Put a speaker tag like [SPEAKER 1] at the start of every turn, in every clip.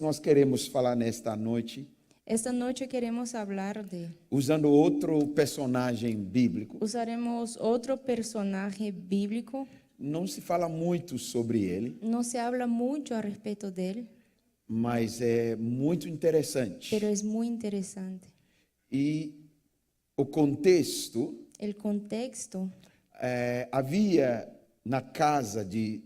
[SPEAKER 1] nós queremos falar nesta noite,
[SPEAKER 2] Esta noche queremos hablar de,
[SPEAKER 1] usando outro personagem bíblico.
[SPEAKER 2] usaremos otro personaje bíblico.
[SPEAKER 1] Não se fala muito sobre ele,
[SPEAKER 2] No se habla mucho a respecto de él,
[SPEAKER 1] mas é muito interessante.
[SPEAKER 2] pero es muy interesante.
[SPEAKER 1] E o contexto,
[SPEAKER 2] El contexto,
[SPEAKER 1] havia na casa de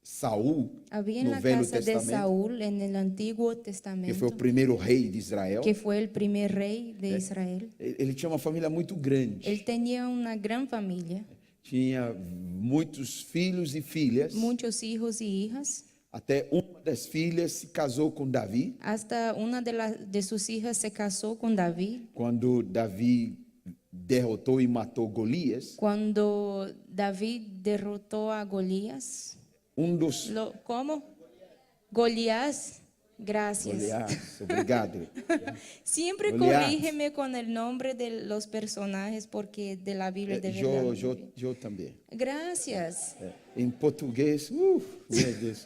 [SPEAKER 1] Saul,
[SPEAKER 2] había en
[SPEAKER 1] no
[SPEAKER 2] la
[SPEAKER 1] Velho
[SPEAKER 2] casa de
[SPEAKER 1] Testamento,
[SPEAKER 2] Saúl en el Antiguo
[SPEAKER 1] que
[SPEAKER 2] Testamento,
[SPEAKER 1] foi o primeiro rei de Israel.
[SPEAKER 2] que fue el primer rey de Israel.
[SPEAKER 1] Ele tinha uma família muito grande.
[SPEAKER 2] Él tenía una gran familia,
[SPEAKER 1] Tinha muitos filhos e filhas.
[SPEAKER 2] muchos hijos y hijas.
[SPEAKER 1] Até uma das filhas se casou com Davi.
[SPEAKER 2] Hasta una de sus hijas se casó con David.
[SPEAKER 1] Quando Davi derrotou e matou Golias,
[SPEAKER 2] Cuando David derrotó a Golías, ¿cómo? Golías, gracias.
[SPEAKER 1] Golias, obrigado.
[SPEAKER 2] Siempre
[SPEAKER 1] Goliat.
[SPEAKER 2] corrígeme con el nombre de los personajes porque de la Biblia de verdad.
[SPEAKER 1] Eu também.
[SPEAKER 2] Gracias.
[SPEAKER 1] Em português, meu Deus.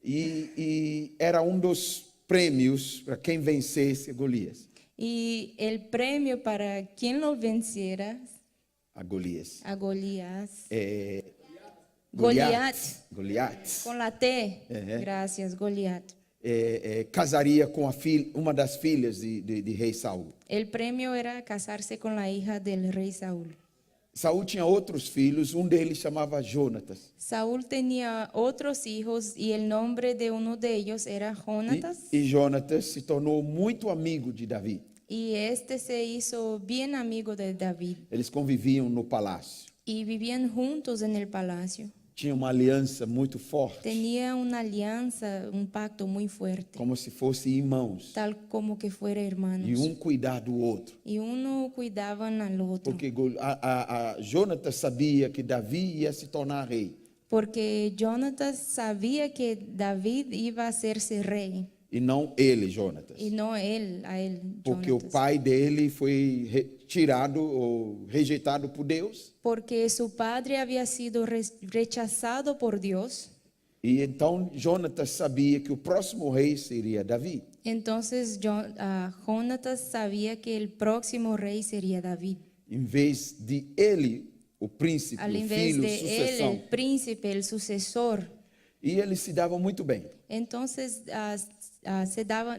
[SPEAKER 1] E era dos prêmios para quem vencesse Golias.
[SPEAKER 2] Y el premio para quien lo venciera
[SPEAKER 1] A Golias.
[SPEAKER 2] a Golías.
[SPEAKER 1] Goliat.
[SPEAKER 2] Goliat. Con la T. Gracias, Goliat.
[SPEAKER 1] Casaria com uma das filhas de rei Saul.
[SPEAKER 2] El premio era casarse con la hija del rey Saúl.
[SPEAKER 1] Saul tinha outros filhos, deles chamava Jonatas.
[SPEAKER 2] Saúl tenía otros hijos y el nombre de uno de ellos era Jonatas.
[SPEAKER 1] E Jonatas se tornou muito amigo de Davi.
[SPEAKER 2] Y este se hizo bien amigo de David.
[SPEAKER 1] Eles conviviam no palácio.
[SPEAKER 2] Y vivían juntos en el palacio.
[SPEAKER 1] Tinha uma aliança muito forte,
[SPEAKER 2] Tenía una alianza, un pacto muy fuerte,
[SPEAKER 1] como se fossem irmãos.
[SPEAKER 2] tal como que fuera hermanos.
[SPEAKER 1] E cuidar do outro.
[SPEAKER 2] Y uno cuidaban al otro.
[SPEAKER 1] Porque Jonatas sabia que Davi ia se tornar rei.
[SPEAKER 2] Porque Jonatas sabía que David iba a hacerse rey.
[SPEAKER 1] E não ele, Jonatas.
[SPEAKER 2] Y no él,
[SPEAKER 1] Porque o
[SPEAKER 2] Jonatas.
[SPEAKER 1] pai dele foi tirado ou rejeitado por Deus.
[SPEAKER 2] Porque su padre había sido rechazado por Dios.
[SPEAKER 1] E então Jonatas sabia que o próximo rei seria Davi.
[SPEAKER 2] Entonces Jonatas sabía que el próximo rey sería David.
[SPEAKER 1] Em vez de ele, o príncipe,
[SPEAKER 2] Al
[SPEAKER 1] o
[SPEAKER 2] invés
[SPEAKER 1] filho,
[SPEAKER 2] de él,
[SPEAKER 1] sucessão.
[SPEAKER 2] el príncipe, el sucesor.
[SPEAKER 1] E eles se davam muito bem.
[SPEAKER 2] Entonces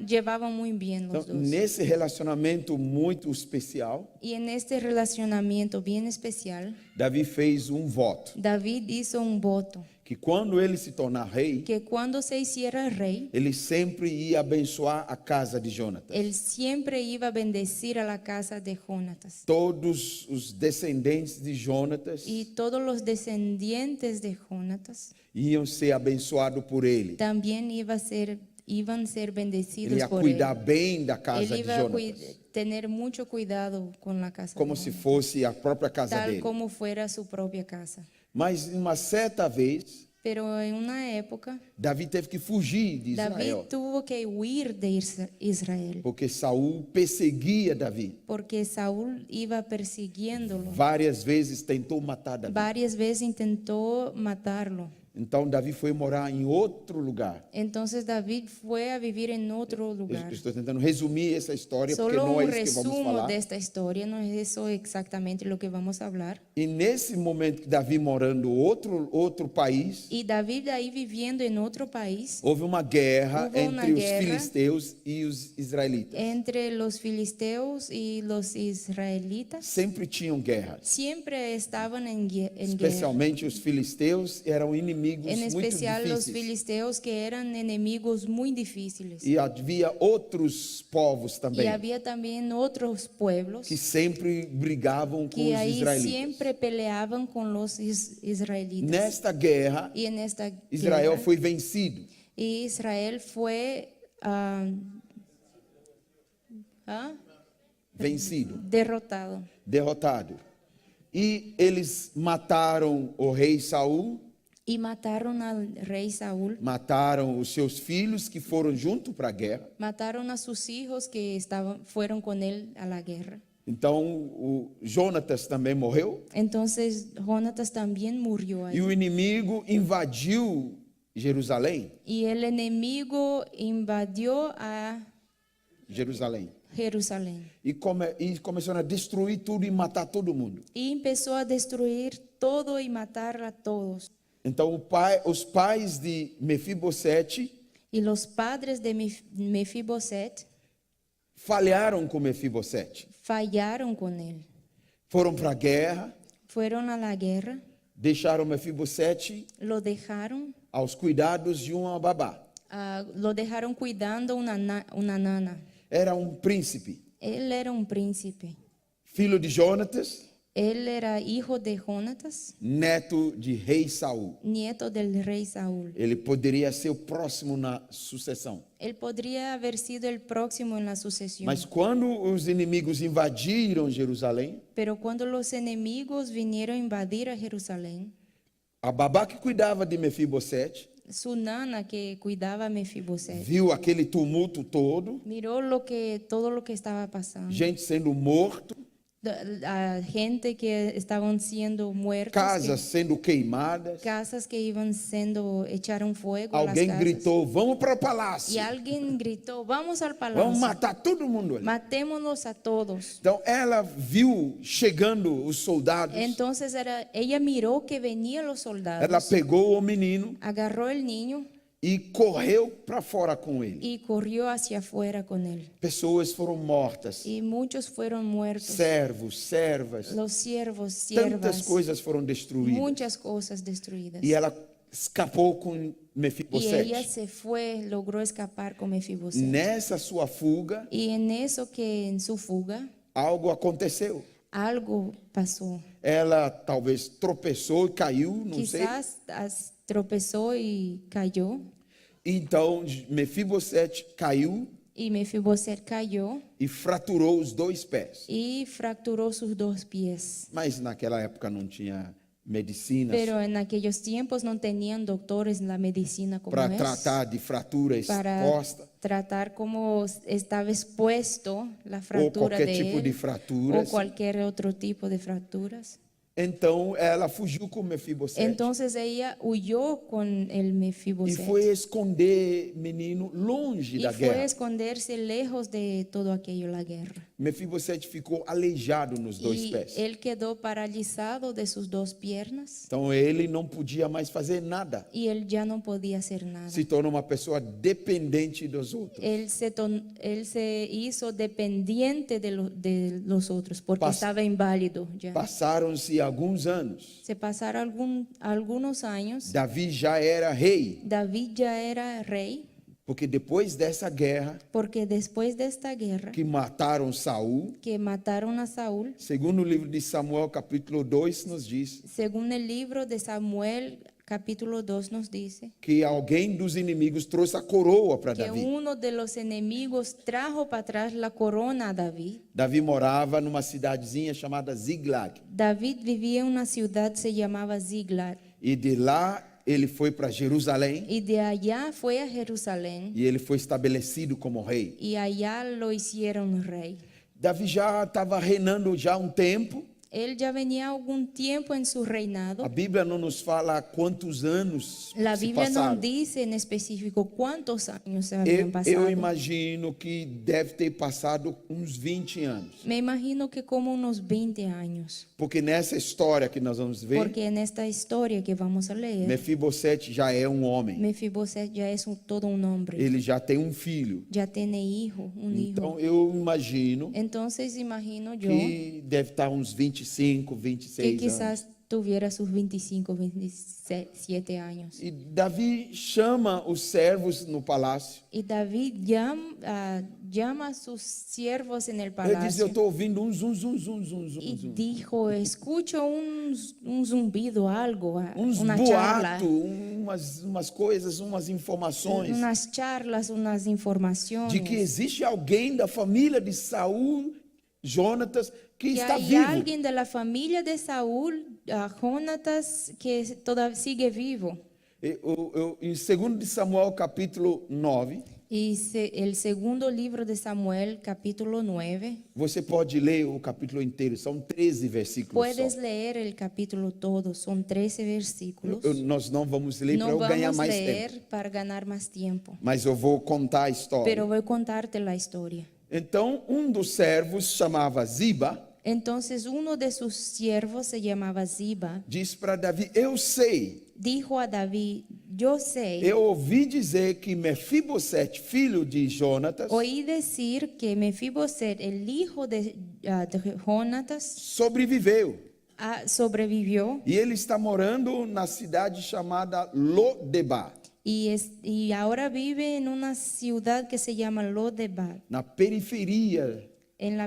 [SPEAKER 2] llevaban muy bien
[SPEAKER 1] Então,
[SPEAKER 2] los dos.
[SPEAKER 1] nesse relacionamento muito especial,
[SPEAKER 2] Y en este relacionamiento bien especial,
[SPEAKER 1] Davi fez voto.
[SPEAKER 2] David hizo un voto
[SPEAKER 1] Que quando ele se tornar rei,
[SPEAKER 2] que cuando se hiciera rey,
[SPEAKER 1] ele sempre ia abençoar a casa de Jonatas.
[SPEAKER 2] él siempre iba a bendecir a la casa de Jonatas.
[SPEAKER 1] Todos os descendentes de Jonatas
[SPEAKER 2] Y todos los descendientes de Jonatas
[SPEAKER 1] iam ser abençoados por ele.
[SPEAKER 2] también iban a ser
[SPEAKER 1] Ele
[SPEAKER 2] bendecidos
[SPEAKER 1] ia
[SPEAKER 2] por
[SPEAKER 1] cuidar
[SPEAKER 2] él.
[SPEAKER 1] bem da
[SPEAKER 2] Él
[SPEAKER 1] casa de
[SPEAKER 2] iba a
[SPEAKER 1] Jonatas,
[SPEAKER 2] tener mucho cuidado con la casa
[SPEAKER 1] como
[SPEAKER 2] de
[SPEAKER 1] se
[SPEAKER 2] Jonatas,
[SPEAKER 1] fosse a própria casa
[SPEAKER 2] tal
[SPEAKER 1] dele.
[SPEAKER 2] como fuera su propia casa.
[SPEAKER 1] Mas uma certa vez,
[SPEAKER 2] Pero en una época,
[SPEAKER 1] Davi teve que fugir de
[SPEAKER 2] David
[SPEAKER 1] Israel,
[SPEAKER 2] tuvo que huir de Israel,
[SPEAKER 1] porque Saul perseguia Davi.
[SPEAKER 2] porque Saúl iba persiguiéndolo.
[SPEAKER 1] Várias vezes tentou matar Davi.
[SPEAKER 2] Varias veces intentó matarlo.
[SPEAKER 1] Então Davi foi morar em outro lugar.
[SPEAKER 2] Entonces David fue a vivir en otro
[SPEAKER 1] Eu
[SPEAKER 2] lugar.
[SPEAKER 1] estou tentando resumir essa história porque
[SPEAKER 2] Solo
[SPEAKER 1] não é
[SPEAKER 2] un
[SPEAKER 1] isso que vamos
[SPEAKER 2] resumo
[SPEAKER 1] falar.
[SPEAKER 2] de esta historia, no es eso exactamente lo que vamos a hablar.
[SPEAKER 1] E nesse momento que Davi morando em outro país,
[SPEAKER 2] Y David ahí viviendo en otro país,
[SPEAKER 1] houve uma guerra
[SPEAKER 2] Houve uma
[SPEAKER 1] entre os
[SPEAKER 2] guerra
[SPEAKER 1] filisteus e os israelitas.
[SPEAKER 2] entre los filisteos y los israelitas.
[SPEAKER 1] Sempre tinham guerras.
[SPEAKER 2] Siempre estaban en guerra.
[SPEAKER 1] Especialmente os filisteus eram inimigos
[SPEAKER 2] En
[SPEAKER 1] muito
[SPEAKER 2] especial los
[SPEAKER 1] difíceis.
[SPEAKER 2] filisteos que eran enemigos muy difíciles.
[SPEAKER 1] E havia outros povos
[SPEAKER 2] Y
[SPEAKER 1] também
[SPEAKER 2] había también otros pueblos
[SPEAKER 1] que sempre brigavam com
[SPEAKER 2] que
[SPEAKER 1] os
[SPEAKER 2] ahí
[SPEAKER 1] israelitas.
[SPEAKER 2] siempre peleaban con los israelitas.
[SPEAKER 1] Nesta guerra,
[SPEAKER 2] Y en esta
[SPEAKER 1] Israel
[SPEAKER 2] guerra,
[SPEAKER 1] foi vencido.
[SPEAKER 2] y Israel fue derrotado.
[SPEAKER 1] Derrotado. E eles mataram o rei Saul,
[SPEAKER 2] Y mataron al rey Saúl,
[SPEAKER 1] mataram os seus filhos que foram junto para a guerra.
[SPEAKER 2] mataron a sus hijos que fueron con él a la guerra.
[SPEAKER 1] Então, o Jonatas também morreu.
[SPEAKER 2] Entonces Jonatas también murió
[SPEAKER 1] E
[SPEAKER 2] ahí.
[SPEAKER 1] o inimigo invadiu Jerusalém,
[SPEAKER 2] y el enemigo invadió a
[SPEAKER 1] Jerusalém,
[SPEAKER 2] Jerusalén
[SPEAKER 1] e começaram a destruir tudo e matar todo mundo.
[SPEAKER 2] y empezó a destruir todo y matar a todos.
[SPEAKER 1] Então os pais de Mefibosete
[SPEAKER 2] Y los padres de Mefiboset
[SPEAKER 1] falharam com Mefibosete.
[SPEAKER 2] fallaron con él.
[SPEAKER 1] Foram para a guerra,
[SPEAKER 2] Fueron a la guerra,
[SPEAKER 1] deixaram Mefibosete
[SPEAKER 2] lo dejaron,
[SPEAKER 1] aos cuidados de uma babá.
[SPEAKER 2] lo dejaron cuidando una nana.
[SPEAKER 1] Era um príncipe,
[SPEAKER 2] Él era un príncipe.
[SPEAKER 1] filho de Jonatas,
[SPEAKER 2] Él era hijo de Jonatas,
[SPEAKER 1] neto de rei Saul.
[SPEAKER 2] nieto del rey Saúl.
[SPEAKER 1] Ele poderia ser o próximo na sucessão.
[SPEAKER 2] Él podría haber sido el próximo en la sucesión.
[SPEAKER 1] Mas quando os inimigos invadiram Jerusalém,
[SPEAKER 2] Pero cuando los enemigos vinieron a invadir a Jerusalén,
[SPEAKER 1] a babá que cuidava de Mefibosete
[SPEAKER 2] su nana que cuidaba a Mefiboset
[SPEAKER 1] viu aquele tumulto todo,
[SPEAKER 2] miró todo lo que estaba pasando.
[SPEAKER 1] gente sendo morto,
[SPEAKER 2] A gente que estaban siendo muertos,
[SPEAKER 1] casas sendo queimadas.
[SPEAKER 2] casas que iban siendo echaron fuego a las
[SPEAKER 1] Alguém
[SPEAKER 2] casas.
[SPEAKER 1] gritou: "Vamos para o
[SPEAKER 2] Y
[SPEAKER 1] palácio,
[SPEAKER 2] alguien gritó, vamos al palacio,
[SPEAKER 1] vamos matar todo mundo ali."
[SPEAKER 2] matémonos a todos.
[SPEAKER 1] Então ela viu chegando os soldados,
[SPEAKER 2] Entonces ella miró que venían los soldados,
[SPEAKER 1] ela pegou o menino
[SPEAKER 2] agarró el niño
[SPEAKER 1] e correu para fora com ele.
[SPEAKER 2] y corrió hacia afuera con él.
[SPEAKER 1] Pessoas foram mortas,
[SPEAKER 2] Y muchos fueron muertos.
[SPEAKER 1] servos, servas,
[SPEAKER 2] Los siervos,
[SPEAKER 1] tantas
[SPEAKER 2] siervas,
[SPEAKER 1] coisas foram destruídas.
[SPEAKER 2] muchas cosas destruidas.
[SPEAKER 1] E ela escapou com
[SPEAKER 2] Y ella
[SPEAKER 1] Mefibosete.
[SPEAKER 2] se fue, logró escapar con Mefiboset.
[SPEAKER 1] Nessa sua fuga,
[SPEAKER 2] Y en eso que en su fuga,
[SPEAKER 1] algo aconteceu.
[SPEAKER 2] algo pasó.
[SPEAKER 1] Ela talvez tropeçou e caiu, não sei.
[SPEAKER 2] Quizás tropezó y cayó.
[SPEAKER 1] Então Mefibosete caiu
[SPEAKER 2] Y Mefiboset cayó
[SPEAKER 1] e fraturou os dois pés.
[SPEAKER 2] y fracturó sus dos pies.
[SPEAKER 1] Mas naquela época não tinha medicinas
[SPEAKER 2] Pero en aquellos tiempos no tenían doctores en la medicina como
[SPEAKER 1] para
[SPEAKER 2] es,
[SPEAKER 1] tratar de fratura
[SPEAKER 2] para
[SPEAKER 1] exposta
[SPEAKER 2] tratar cómo estaba expuesto la
[SPEAKER 1] ou
[SPEAKER 2] fractura
[SPEAKER 1] qualquer
[SPEAKER 2] de
[SPEAKER 1] tipo
[SPEAKER 2] él,
[SPEAKER 1] de
[SPEAKER 2] o
[SPEAKER 1] fraturas.
[SPEAKER 2] cualquier otro tipo de fracturas.
[SPEAKER 1] Então ela fugiu com Mefibosete
[SPEAKER 2] Entonces ella huyó con el
[SPEAKER 1] e
[SPEAKER 2] Mefiboset
[SPEAKER 1] foi esconder menino longe
[SPEAKER 2] y
[SPEAKER 1] da
[SPEAKER 2] fue a
[SPEAKER 1] guerra.
[SPEAKER 2] esconderse lejos de todo aquello, la guerra.
[SPEAKER 1] Mefibosete ficou aleijado nos dois
[SPEAKER 2] Y
[SPEAKER 1] pés.
[SPEAKER 2] él quedó paralizado de sus dos piernas
[SPEAKER 1] Então ele não podia mais fazer nada.
[SPEAKER 2] y él ya no podía hacer nada.
[SPEAKER 1] Se torna uma pessoa dependente dos outros.
[SPEAKER 2] Él se hizo dependiente de los otros porque
[SPEAKER 1] Pas-
[SPEAKER 2] estaba inválido ya.
[SPEAKER 1] Passaram-se alguns anos.
[SPEAKER 2] Se pasaron algunos años.
[SPEAKER 1] Davi já era rei,
[SPEAKER 2] David ya era rey
[SPEAKER 1] porque depois dessa guerra
[SPEAKER 2] porque después de esta guerra
[SPEAKER 1] que mataram Saul,
[SPEAKER 2] que mataron a Saúl,
[SPEAKER 1] segundo o livro de Samuel, capítulo 2, nos diz
[SPEAKER 2] según el libro de Samuel, capítulo 2 nos dice
[SPEAKER 1] que alguém dos inimigos trouxe a coroa para
[SPEAKER 2] que
[SPEAKER 1] Davi.
[SPEAKER 2] uno de los enemigos trajo para atrás la corona a David.
[SPEAKER 1] Davi morava numa cidadezinha chamada Ziglag.
[SPEAKER 2] David vivía en una ciudad se llamaba Ziglag
[SPEAKER 1] E de lá ele foi para Jerusalém
[SPEAKER 2] y de allá fue a Jerusalén
[SPEAKER 1] e ele foi estabelecido como rei.
[SPEAKER 2] y allá lo hicieron rey.
[SPEAKER 1] Davi já estava reinando já há um tempo.
[SPEAKER 2] Él ya venía algún tiempo en su reinado.
[SPEAKER 1] A Bíblia não nos fala quantos anos
[SPEAKER 2] La
[SPEAKER 1] se
[SPEAKER 2] Biblia no
[SPEAKER 1] passaram.
[SPEAKER 2] dice en específico cuántos años se habían pasado.
[SPEAKER 1] Eu imagino que deve ter passado uns 20 anos.
[SPEAKER 2] Me imagino que como unos 20 años.
[SPEAKER 1] Porque nessa história que nós vamos ver,
[SPEAKER 2] Porque en esta historia que vamos a leer,
[SPEAKER 1] Mefibosete já é um homem.
[SPEAKER 2] Mefiboset ya es todo un hombre.
[SPEAKER 1] Ele já tem um filho.
[SPEAKER 2] Ya tiene hijo, un hijo.
[SPEAKER 1] Então eu imagino
[SPEAKER 2] Entonces imagino yo
[SPEAKER 1] que deve estar uns 25,
[SPEAKER 2] que
[SPEAKER 1] 26 anos.
[SPEAKER 2] quizás tuviera sus 25, 27 años.
[SPEAKER 1] E Davi chama os servos no palácio.
[SPEAKER 2] Y David llama a sus siervos en el
[SPEAKER 1] Ele diz:
[SPEAKER 2] palacio.
[SPEAKER 1] eu estou ouvindo um zum, zum, zum, zum, zum,
[SPEAKER 2] Y
[SPEAKER 1] zum.
[SPEAKER 2] dijo, escucho un zumbido, algo,
[SPEAKER 1] Uns
[SPEAKER 2] una charla,
[SPEAKER 1] boatos, umas coisas, umas informações
[SPEAKER 2] unas charlas, unas informaciones.
[SPEAKER 1] de que existe alguém da família de Saul, Jonatas, que
[SPEAKER 2] Que
[SPEAKER 1] está
[SPEAKER 2] hay
[SPEAKER 1] vivo.
[SPEAKER 2] alguien de la familia de Saúl, Jonatas, que todavía sigue vivo.
[SPEAKER 1] Em 2 de Samuel, capítulo 9,
[SPEAKER 2] Y el segundo libro de Samuel, capítulo 9.
[SPEAKER 1] Você pode ler o capítulo inteiro, são 13 versículos
[SPEAKER 2] Puedes
[SPEAKER 1] só.
[SPEAKER 2] leer el capítulo todo, son 13 versículos.
[SPEAKER 1] Nós não vamos ler para
[SPEAKER 2] No
[SPEAKER 1] eu ganhar
[SPEAKER 2] vamos
[SPEAKER 1] mais
[SPEAKER 2] leer
[SPEAKER 1] tempo,
[SPEAKER 2] para ganar más tiempo,
[SPEAKER 1] mas eu vou contar a história.
[SPEAKER 2] pero voy a contarte la historia.
[SPEAKER 1] Então, um dos servos chamava Ziba,
[SPEAKER 2] Entonces uno de sus siervos se llamaba Ziba,
[SPEAKER 1] disse para Davi: eu sei,
[SPEAKER 2] dijo a David, yo sé,
[SPEAKER 1] eu ouvi dizer que Mefibosete, filho de Jonatas,
[SPEAKER 2] oí decir que Mefiboset, el hijo de Jonatas,
[SPEAKER 1] sobreviveu.
[SPEAKER 2] sobrevivió
[SPEAKER 1] E ele está morando na cidade chamada Lodebar,
[SPEAKER 2] y ahora vive en una ciudad que se llama Lodebar,
[SPEAKER 1] na periferia,
[SPEAKER 2] en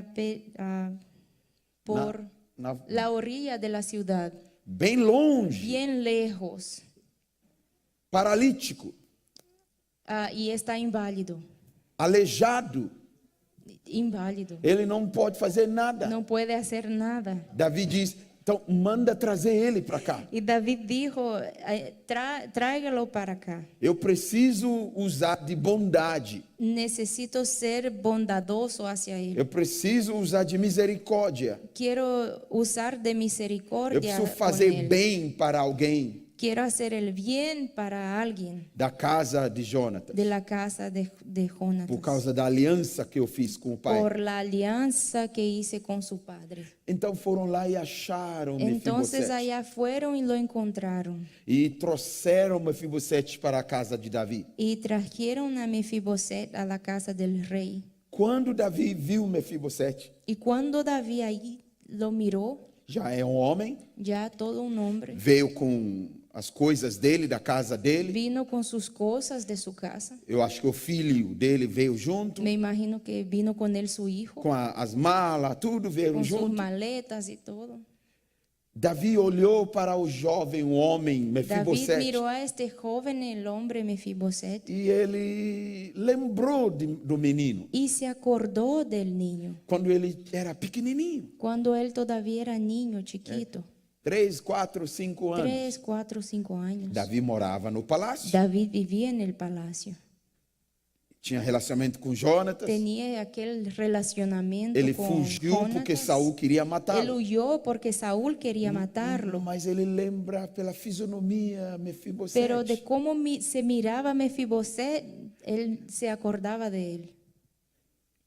[SPEAKER 2] por la orilla de la ciudad,
[SPEAKER 1] bem longe,
[SPEAKER 2] bien lejos,
[SPEAKER 1] paralítico,
[SPEAKER 2] y está inválido.
[SPEAKER 1] aleijado.
[SPEAKER 2] Inválido.
[SPEAKER 1] Ele não pode fazer nada.
[SPEAKER 2] No puede hacer nada.
[SPEAKER 1] Davi diz: então manda trazer ele para cá.
[SPEAKER 2] Y David dijo, tráigalo para acá.
[SPEAKER 1] Eu preciso usar de bondade.
[SPEAKER 2] Necesito ser bondadoso hacia él.
[SPEAKER 1] Eu preciso usar de misericórdia.
[SPEAKER 2] Quiero usar de
[SPEAKER 1] Eu
[SPEAKER 2] misericordia
[SPEAKER 1] preciso
[SPEAKER 2] con
[SPEAKER 1] fazer
[SPEAKER 2] él.
[SPEAKER 1] bem para alguém
[SPEAKER 2] Quiero hacer el bien para alguien
[SPEAKER 1] da casa de Jonatas,
[SPEAKER 2] de la casa de Jonatas.
[SPEAKER 1] por causa da aliança que eu fiz com o pai.
[SPEAKER 2] Por la alianza que hice con su padre.
[SPEAKER 1] Então foram lá e acharam
[SPEAKER 2] Entonces
[SPEAKER 1] Mefibosete
[SPEAKER 2] allá fueron y lo encontraron.
[SPEAKER 1] e trouxeram Mefibosete para a casa de Davi.
[SPEAKER 2] Y trajeron a Mefiboset a la casa del rey.
[SPEAKER 1] Quando Davi viu Mefibosete,
[SPEAKER 2] Y cuando David ahí lo miró,
[SPEAKER 1] já é um homem,
[SPEAKER 2] ya todo un hombre,
[SPEAKER 1] veio com as coisas dele, da casa dele.
[SPEAKER 2] vino con sus cosas de su casa.
[SPEAKER 1] Eu acho que o filho dele veio junto,
[SPEAKER 2] Me imagino que vino con él su hijo,
[SPEAKER 1] com as malas, tudo veio
[SPEAKER 2] con sus
[SPEAKER 1] junto.
[SPEAKER 2] maletas y todo.
[SPEAKER 1] Davi olhou para o jovem, o homem,
[SPEAKER 2] David
[SPEAKER 1] Mefibosete,
[SPEAKER 2] miró a este joven, el hombre Mefiboset,
[SPEAKER 1] e ele lembrou do menino,
[SPEAKER 2] y se acordó del niño,
[SPEAKER 1] quando ele era pequenininho,
[SPEAKER 2] cuando él todavía era niño, chiquito,
[SPEAKER 1] 3, 4, 5 anos.
[SPEAKER 2] 3, 4, 5 años.
[SPEAKER 1] Davi morava no palácio,
[SPEAKER 2] David vivía en el palacio.
[SPEAKER 1] tinha relacionamento com Jonatas.
[SPEAKER 2] Tenía aquel relacionamiento
[SPEAKER 1] Ele
[SPEAKER 2] con
[SPEAKER 1] fugiu porque
[SPEAKER 2] Jonatas.
[SPEAKER 1] Saul queria
[SPEAKER 2] Él
[SPEAKER 1] matá-lo.
[SPEAKER 2] huyó porque Saúl quería matarlo.
[SPEAKER 1] Mas ele lembra pela fisionomia Mefibosete.
[SPEAKER 2] Pero de cómo se miraba Mefiboset, él se acordaba de él.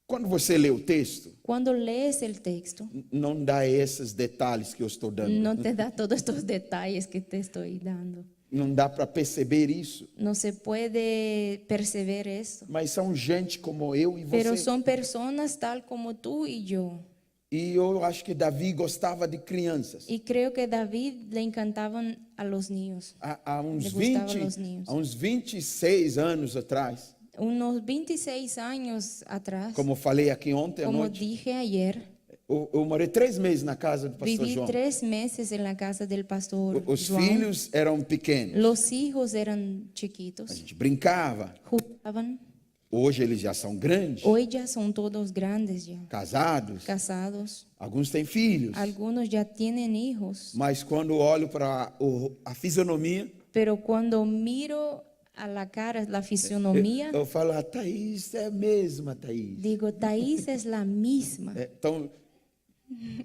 [SPEAKER 1] Quando você lê o texto,
[SPEAKER 2] Cuando lees el texto,
[SPEAKER 1] não dá esses detalhes que eu estou dando.
[SPEAKER 2] no te da todos estos detalles que te estoy dando.
[SPEAKER 1] Não dá para perceber isso.
[SPEAKER 2] No se puede perceber eso.
[SPEAKER 1] Mas são gente como eu e
[SPEAKER 2] Pero
[SPEAKER 1] você.
[SPEAKER 2] son personas tal como tú y yo.
[SPEAKER 1] E eu acho que Davi gostava de crianças.
[SPEAKER 2] Y creo que David le encantaban a los niños.
[SPEAKER 1] Há uns
[SPEAKER 2] Le gustaban los niños.
[SPEAKER 1] há uns 26 anos atrás,
[SPEAKER 2] Unos 26 años atrás,
[SPEAKER 1] como falei aqui ontem à
[SPEAKER 2] como
[SPEAKER 1] noite,
[SPEAKER 2] dije ayer,
[SPEAKER 1] eu morei 3 meses na casa do pastor
[SPEAKER 2] viví
[SPEAKER 1] João.
[SPEAKER 2] 3 meses en la casa del pastor
[SPEAKER 1] Os
[SPEAKER 2] João.
[SPEAKER 1] filhos eram pequenos.
[SPEAKER 2] Los hijos eran
[SPEAKER 1] A
[SPEAKER 2] chiquitos,
[SPEAKER 1] gente brincava.
[SPEAKER 2] jugaban.
[SPEAKER 1] Hoje eles já são grandes,
[SPEAKER 2] Hoy ya son todos grandes ya,
[SPEAKER 1] casados.
[SPEAKER 2] casados.
[SPEAKER 1] Alguns têm filhos.
[SPEAKER 2] Algunos ya tienen hijos.
[SPEAKER 1] Mas quando olho para a fisionomia,
[SPEAKER 2] Pero cuando miro a la cara, la fisionomía,
[SPEAKER 1] eu falo: a Thaís é a mesma, Thaís.
[SPEAKER 2] digo, Thaís es la misma.
[SPEAKER 1] Então,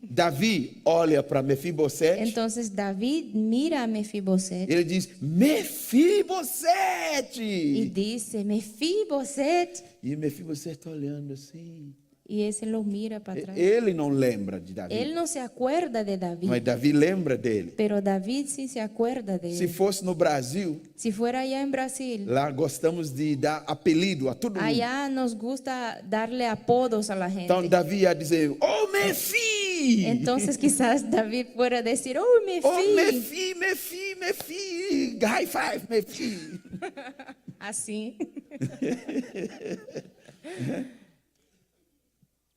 [SPEAKER 1] Davi olha para Mefibosete,
[SPEAKER 2] Entonces David mira a Mefiboset
[SPEAKER 1] ele diz:
[SPEAKER 2] y
[SPEAKER 1] Mefibosete!
[SPEAKER 2] dice, Mefiboset.
[SPEAKER 1] E Mefibosete está olhando assim.
[SPEAKER 2] Y ese lo mira para atrás.
[SPEAKER 1] Ele não lembra de Davi,
[SPEAKER 2] Él no se acuerda de David,
[SPEAKER 1] mas Davi lembra dele.
[SPEAKER 2] pero David sí se acuerda de
[SPEAKER 1] Se
[SPEAKER 2] él.
[SPEAKER 1] fosse no Brasil,
[SPEAKER 2] Si fuera allá en Brasil,
[SPEAKER 1] lá gostamos de dar apelido a todo mundo.
[SPEAKER 2] allá nos gusta darle apodos a la
[SPEAKER 1] Então
[SPEAKER 2] gente.
[SPEAKER 1] Davi ia dizer: Ô Mefi!
[SPEAKER 2] Entonces quizás David fuera a decir, oh, Mefi.
[SPEAKER 1] Ô Mefi, Mefi, Mefi! High five, Mefi!
[SPEAKER 2] Así.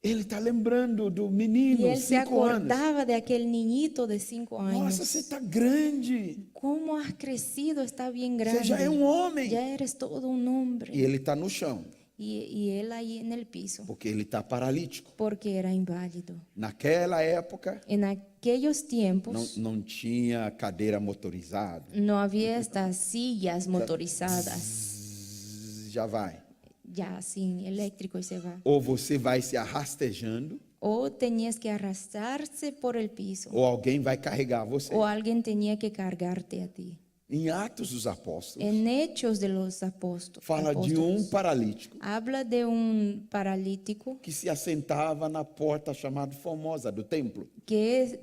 [SPEAKER 1] Ele está lembrando do
[SPEAKER 2] Y
[SPEAKER 1] menino,
[SPEAKER 2] él se
[SPEAKER 1] 5 anos.
[SPEAKER 2] acordaba de aquel niñito de 5
[SPEAKER 1] Nossa,
[SPEAKER 2] años.
[SPEAKER 1] você está grande.
[SPEAKER 2] ¿Cómo has crecido? Está bien
[SPEAKER 1] Você
[SPEAKER 2] grande.
[SPEAKER 1] já é um homem.
[SPEAKER 2] Ya eres todo un hombre.
[SPEAKER 1] E ele está no chão,
[SPEAKER 2] Y él ahí en el piso,
[SPEAKER 1] porque ele está paralítico.
[SPEAKER 2] porque era inválido.
[SPEAKER 1] Naquela época,
[SPEAKER 2] En aquellos tiempos
[SPEAKER 1] não tinha cadeira motorizada.
[SPEAKER 2] no había estas sillas motorizadas.
[SPEAKER 1] Zzz, já vai.
[SPEAKER 2] ya sin eléctrico y se va.
[SPEAKER 1] ou você vai se arrastejando,
[SPEAKER 2] O tenías que arrastrarse por el piso,
[SPEAKER 1] ou alguém vai carregar você.
[SPEAKER 2] o alguien tenía que cargarte a ti.
[SPEAKER 1] Em Atos dos Apóstolos,
[SPEAKER 2] En Hechos de los Apóstoles,
[SPEAKER 1] fala de um paralítico
[SPEAKER 2] habla de un paralítico
[SPEAKER 1] que se assentava na porta chamada Formosa do templo.
[SPEAKER 2] que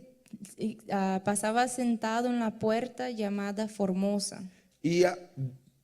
[SPEAKER 2] pasaba sentado en la puerta llamada Formosa.
[SPEAKER 1] E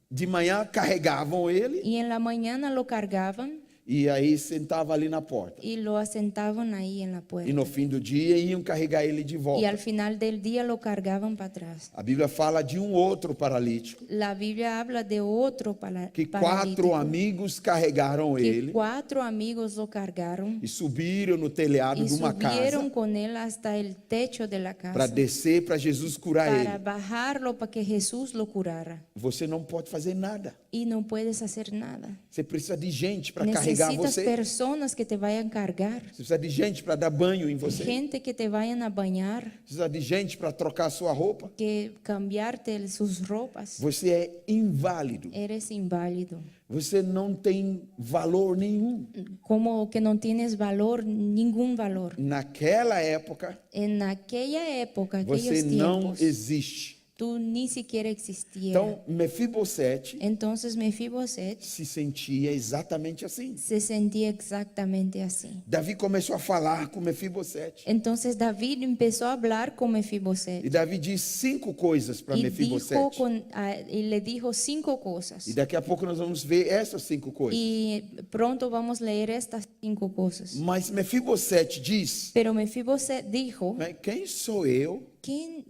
[SPEAKER 1] de manhã carregavam ele
[SPEAKER 2] Y en la mañana lo cargaban
[SPEAKER 1] e aí sentava ali na porta.
[SPEAKER 2] y lo asentaban ahí en la
[SPEAKER 1] E
[SPEAKER 2] puerta.
[SPEAKER 1] no fim do dia iam carregar ele de
[SPEAKER 2] Y
[SPEAKER 1] volta.
[SPEAKER 2] al final del día lo cargaban para atrás.
[SPEAKER 1] A Bíblia fala de um outro paralítico
[SPEAKER 2] La Biblia habla de otro
[SPEAKER 1] que
[SPEAKER 2] paralítico
[SPEAKER 1] 4 amigos carregaram
[SPEAKER 2] que
[SPEAKER 1] ele
[SPEAKER 2] 4 amigos lo cargaron
[SPEAKER 1] e subiram no telhado
[SPEAKER 2] y
[SPEAKER 1] de uma
[SPEAKER 2] subieron
[SPEAKER 1] casa
[SPEAKER 2] con él hasta el techo de la
[SPEAKER 1] para
[SPEAKER 2] casa
[SPEAKER 1] descer para Jesus curar
[SPEAKER 2] para
[SPEAKER 1] ele.
[SPEAKER 2] bajarlo para que Jesús lo curara.
[SPEAKER 1] Você não pode fazer nada.
[SPEAKER 2] Y no puedes hacer nada.
[SPEAKER 1] Você precisa de gente para carregar
[SPEAKER 2] Necesitas
[SPEAKER 1] você.
[SPEAKER 2] personas que te vayan a cargar,
[SPEAKER 1] Você precisa de gente para dar banho em você.
[SPEAKER 2] gente que te vayan a bañar,
[SPEAKER 1] Precisa de gente para trocar sua roupa.
[SPEAKER 2] que cambiarte sus ropas.
[SPEAKER 1] Você é inválido.
[SPEAKER 2] Eres inválido.
[SPEAKER 1] Você não tem valor nenhum.
[SPEAKER 2] Como que no tienes valor, ningún valor.
[SPEAKER 1] Naquela época,
[SPEAKER 2] En aquella época,
[SPEAKER 1] você
[SPEAKER 2] aquellos
[SPEAKER 1] não
[SPEAKER 2] tiempos,
[SPEAKER 1] existe.
[SPEAKER 2] tú ni siquiera existías.
[SPEAKER 1] Então, Mefibosete
[SPEAKER 2] Entonces Mefiboset
[SPEAKER 1] se sentia exatamente assim.
[SPEAKER 2] se sentía exactamente así.
[SPEAKER 1] Davi começou a falar com Mefibosete.
[SPEAKER 2] Entonces David empezó a hablar con Mefiboset
[SPEAKER 1] E Davi diz 5 coisas para
[SPEAKER 2] y,
[SPEAKER 1] Mefibosete.
[SPEAKER 2] y le dijo 5 cosas.
[SPEAKER 1] E daqui a pouco nós vamos ver essas 5 coisas.
[SPEAKER 2] Y pronto vamos a leer estas 5 cosas.
[SPEAKER 1] Mas Mefibosete diz,
[SPEAKER 2] Pero Mefiboset dijo,
[SPEAKER 1] né, quem sou eu,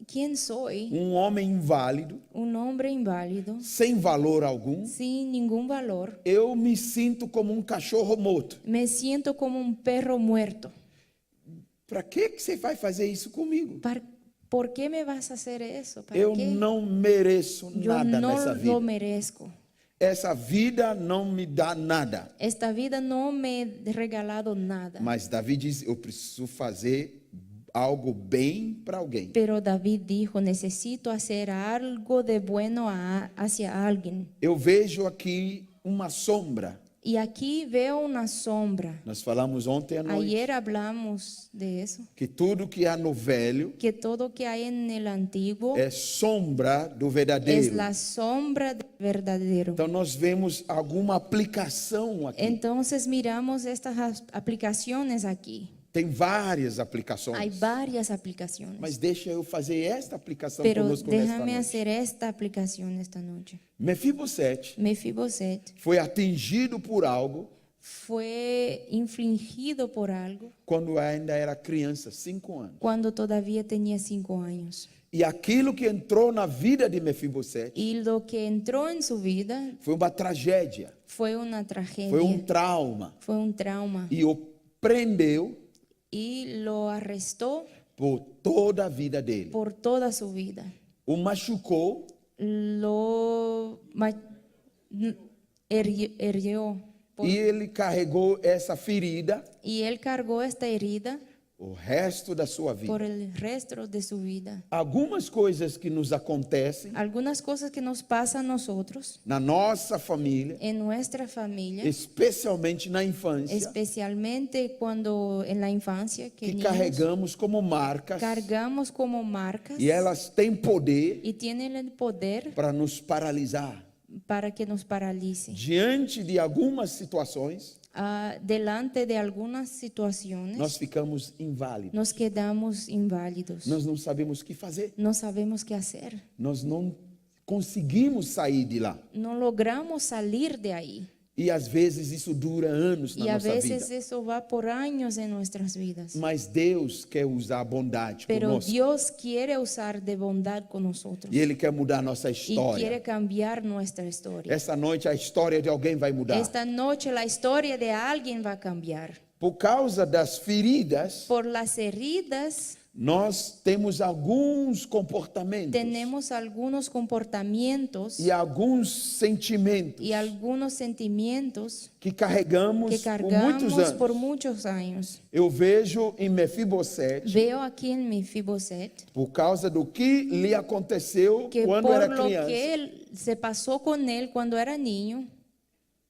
[SPEAKER 2] ¿quién soy?
[SPEAKER 1] um homem inválido,
[SPEAKER 2] Un hombre inválido,
[SPEAKER 1] sem valor algum?
[SPEAKER 2] sin ningún valor.
[SPEAKER 1] Eu me sinto como um cachorro morto.
[SPEAKER 2] Me siento como un perro muerto.
[SPEAKER 1] Para que você vai fazer isso comigo?
[SPEAKER 2] ¿Por qué me vas a hacer eso? ¿Para
[SPEAKER 1] Eu
[SPEAKER 2] qué?
[SPEAKER 1] não mereço
[SPEAKER 2] Yo
[SPEAKER 1] nada
[SPEAKER 2] no
[SPEAKER 1] nessa
[SPEAKER 2] lo
[SPEAKER 1] vida.
[SPEAKER 2] merezco.
[SPEAKER 1] Essa vida não me dá nada.
[SPEAKER 2] Esta vida no me ha regalado nada.
[SPEAKER 1] Mas Davi diz, eu preciso fazer algo bem para alguém.
[SPEAKER 2] Pero David dijo, necesito hacer algo de bueno hacia alguien.
[SPEAKER 1] Eu vejo aqui uma sombra.
[SPEAKER 2] Y aquí veo una sombra.
[SPEAKER 1] Nós falamos ontem à noite
[SPEAKER 2] Ayer hablamos de eso,
[SPEAKER 1] que tudo que há no velho
[SPEAKER 2] que todo que hay en el antiguo
[SPEAKER 1] é sombra do
[SPEAKER 2] es
[SPEAKER 1] verdadeiro.
[SPEAKER 2] la sombra del verdadero.
[SPEAKER 1] Então nós vemos alguma aplicação aqui.
[SPEAKER 2] Entonces miramos estas aplicaciones aquí.
[SPEAKER 1] Tem várias
[SPEAKER 2] Hay
[SPEAKER 1] aplicações.
[SPEAKER 2] varias aplicaciones.
[SPEAKER 1] Mas deixa eu fazer esta aplicação
[SPEAKER 2] Pero
[SPEAKER 1] conosco nesta
[SPEAKER 2] déjame
[SPEAKER 1] noite.
[SPEAKER 2] hacer esta aplicación esta noche.
[SPEAKER 1] Mefibosete
[SPEAKER 2] Mefiboset
[SPEAKER 1] foi atingido por algo
[SPEAKER 2] fue infligido por algo
[SPEAKER 1] quando ainda era criança, 5 anos.
[SPEAKER 2] cuando todavía tenía 5 años.
[SPEAKER 1] E aquilo que entrou na vida de Mefibosete
[SPEAKER 2] Y lo que entró en su vida
[SPEAKER 1] foi uma tragédia,
[SPEAKER 2] fue una tragedia,
[SPEAKER 1] foi um trauma.
[SPEAKER 2] fue un trauma.
[SPEAKER 1] E o prendeu
[SPEAKER 2] Y lo arrestó
[SPEAKER 1] por toda a vida dele.
[SPEAKER 2] por toda su vida.
[SPEAKER 1] O machucou
[SPEAKER 2] Lo hirió
[SPEAKER 1] e ele carregou essa ferida
[SPEAKER 2] y él cargó esta herida
[SPEAKER 1] o resto da sua
[SPEAKER 2] por
[SPEAKER 1] vida.
[SPEAKER 2] el resto de su vida.
[SPEAKER 1] Algumas coisas que nos acontecem
[SPEAKER 2] Algunas cosas que nos pasan a nosotros,
[SPEAKER 1] na nossa família,
[SPEAKER 2] en nuestra familia,
[SPEAKER 1] especialmente na infância,
[SPEAKER 2] especialmente cuando en la infancia, que
[SPEAKER 1] que
[SPEAKER 2] niños
[SPEAKER 1] carregamos como marcas
[SPEAKER 2] cargamos como marcas
[SPEAKER 1] e elas têm poder
[SPEAKER 2] y tienen el poder
[SPEAKER 1] para nos paralisar.
[SPEAKER 2] para que nos paralice.
[SPEAKER 1] Diante de algumas situações,
[SPEAKER 2] Delante de algunas situaciones,
[SPEAKER 1] nós ficamos inválidos.
[SPEAKER 2] nos quedamos inválidos.
[SPEAKER 1] Nós não sabemos o que fazer.
[SPEAKER 2] No sabemos qué hacer.
[SPEAKER 1] Nós não conseguimos sair de lá.
[SPEAKER 2] No logramos salir de ahí.
[SPEAKER 1] E às vezes isso dura anos na
[SPEAKER 2] Y a
[SPEAKER 1] nossa
[SPEAKER 2] veces
[SPEAKER 1] vida.
[SPEAKER 2] eso va por años en nuestras vidas.
[SPEAKER 1] Mas Deus quer usar a bondade
[SPEAKER 2] Pero
[SPEAKER 1] conosco.
[SPEAKER 2] Dios quiere usar de bondad con nosotros.
[SPEAKER 1] E Ele quer mudar a nossa
[SPEAKER 2] Y
[SPEAKER 1] história.
[SPEAKER 2] quiere cambiar nuestra historia.
[SPEAKER 1] Essa noite a história de alguém vai mudar.
[SPEAKER 2] Esta noche la historia de alguien va a cambiar.
[SPEAKER 1] Por causa das feridas,
[SPEAKER 2] Por las heridas
[SPEAKER 1] nós temos alguns comportamentos
[SPEAKER 2] tenemos algunos comportamientos
[SPEAKER 1] e alguns sentimentos
[SPEAKER 2] y algunos sentimientos
[SPEAKER 1] que carregamos,
[SPEAKER 2] que
[SPEAKER 1] por muitos
[SPEAKER 2] cargamos
[SPEAKER 1] anos.
[SPEAKER 2] por muchos años.
[SPEAKER 1] Eu vejo em Mefibosete,
[SPEAKER 2] Veo aquí en Mefiboset
[SPEAKER 1] por causa do que lhe aconteceu
[SPEAKER 2] que
[SPEAKER 1] quando
[SPEAKER 2] por
[SPEAKER 1] era
[SPEAKER 2] lo
[SPEAKER 1] criança,
[SPEAKER 2] que se pasó con él cuando era niño,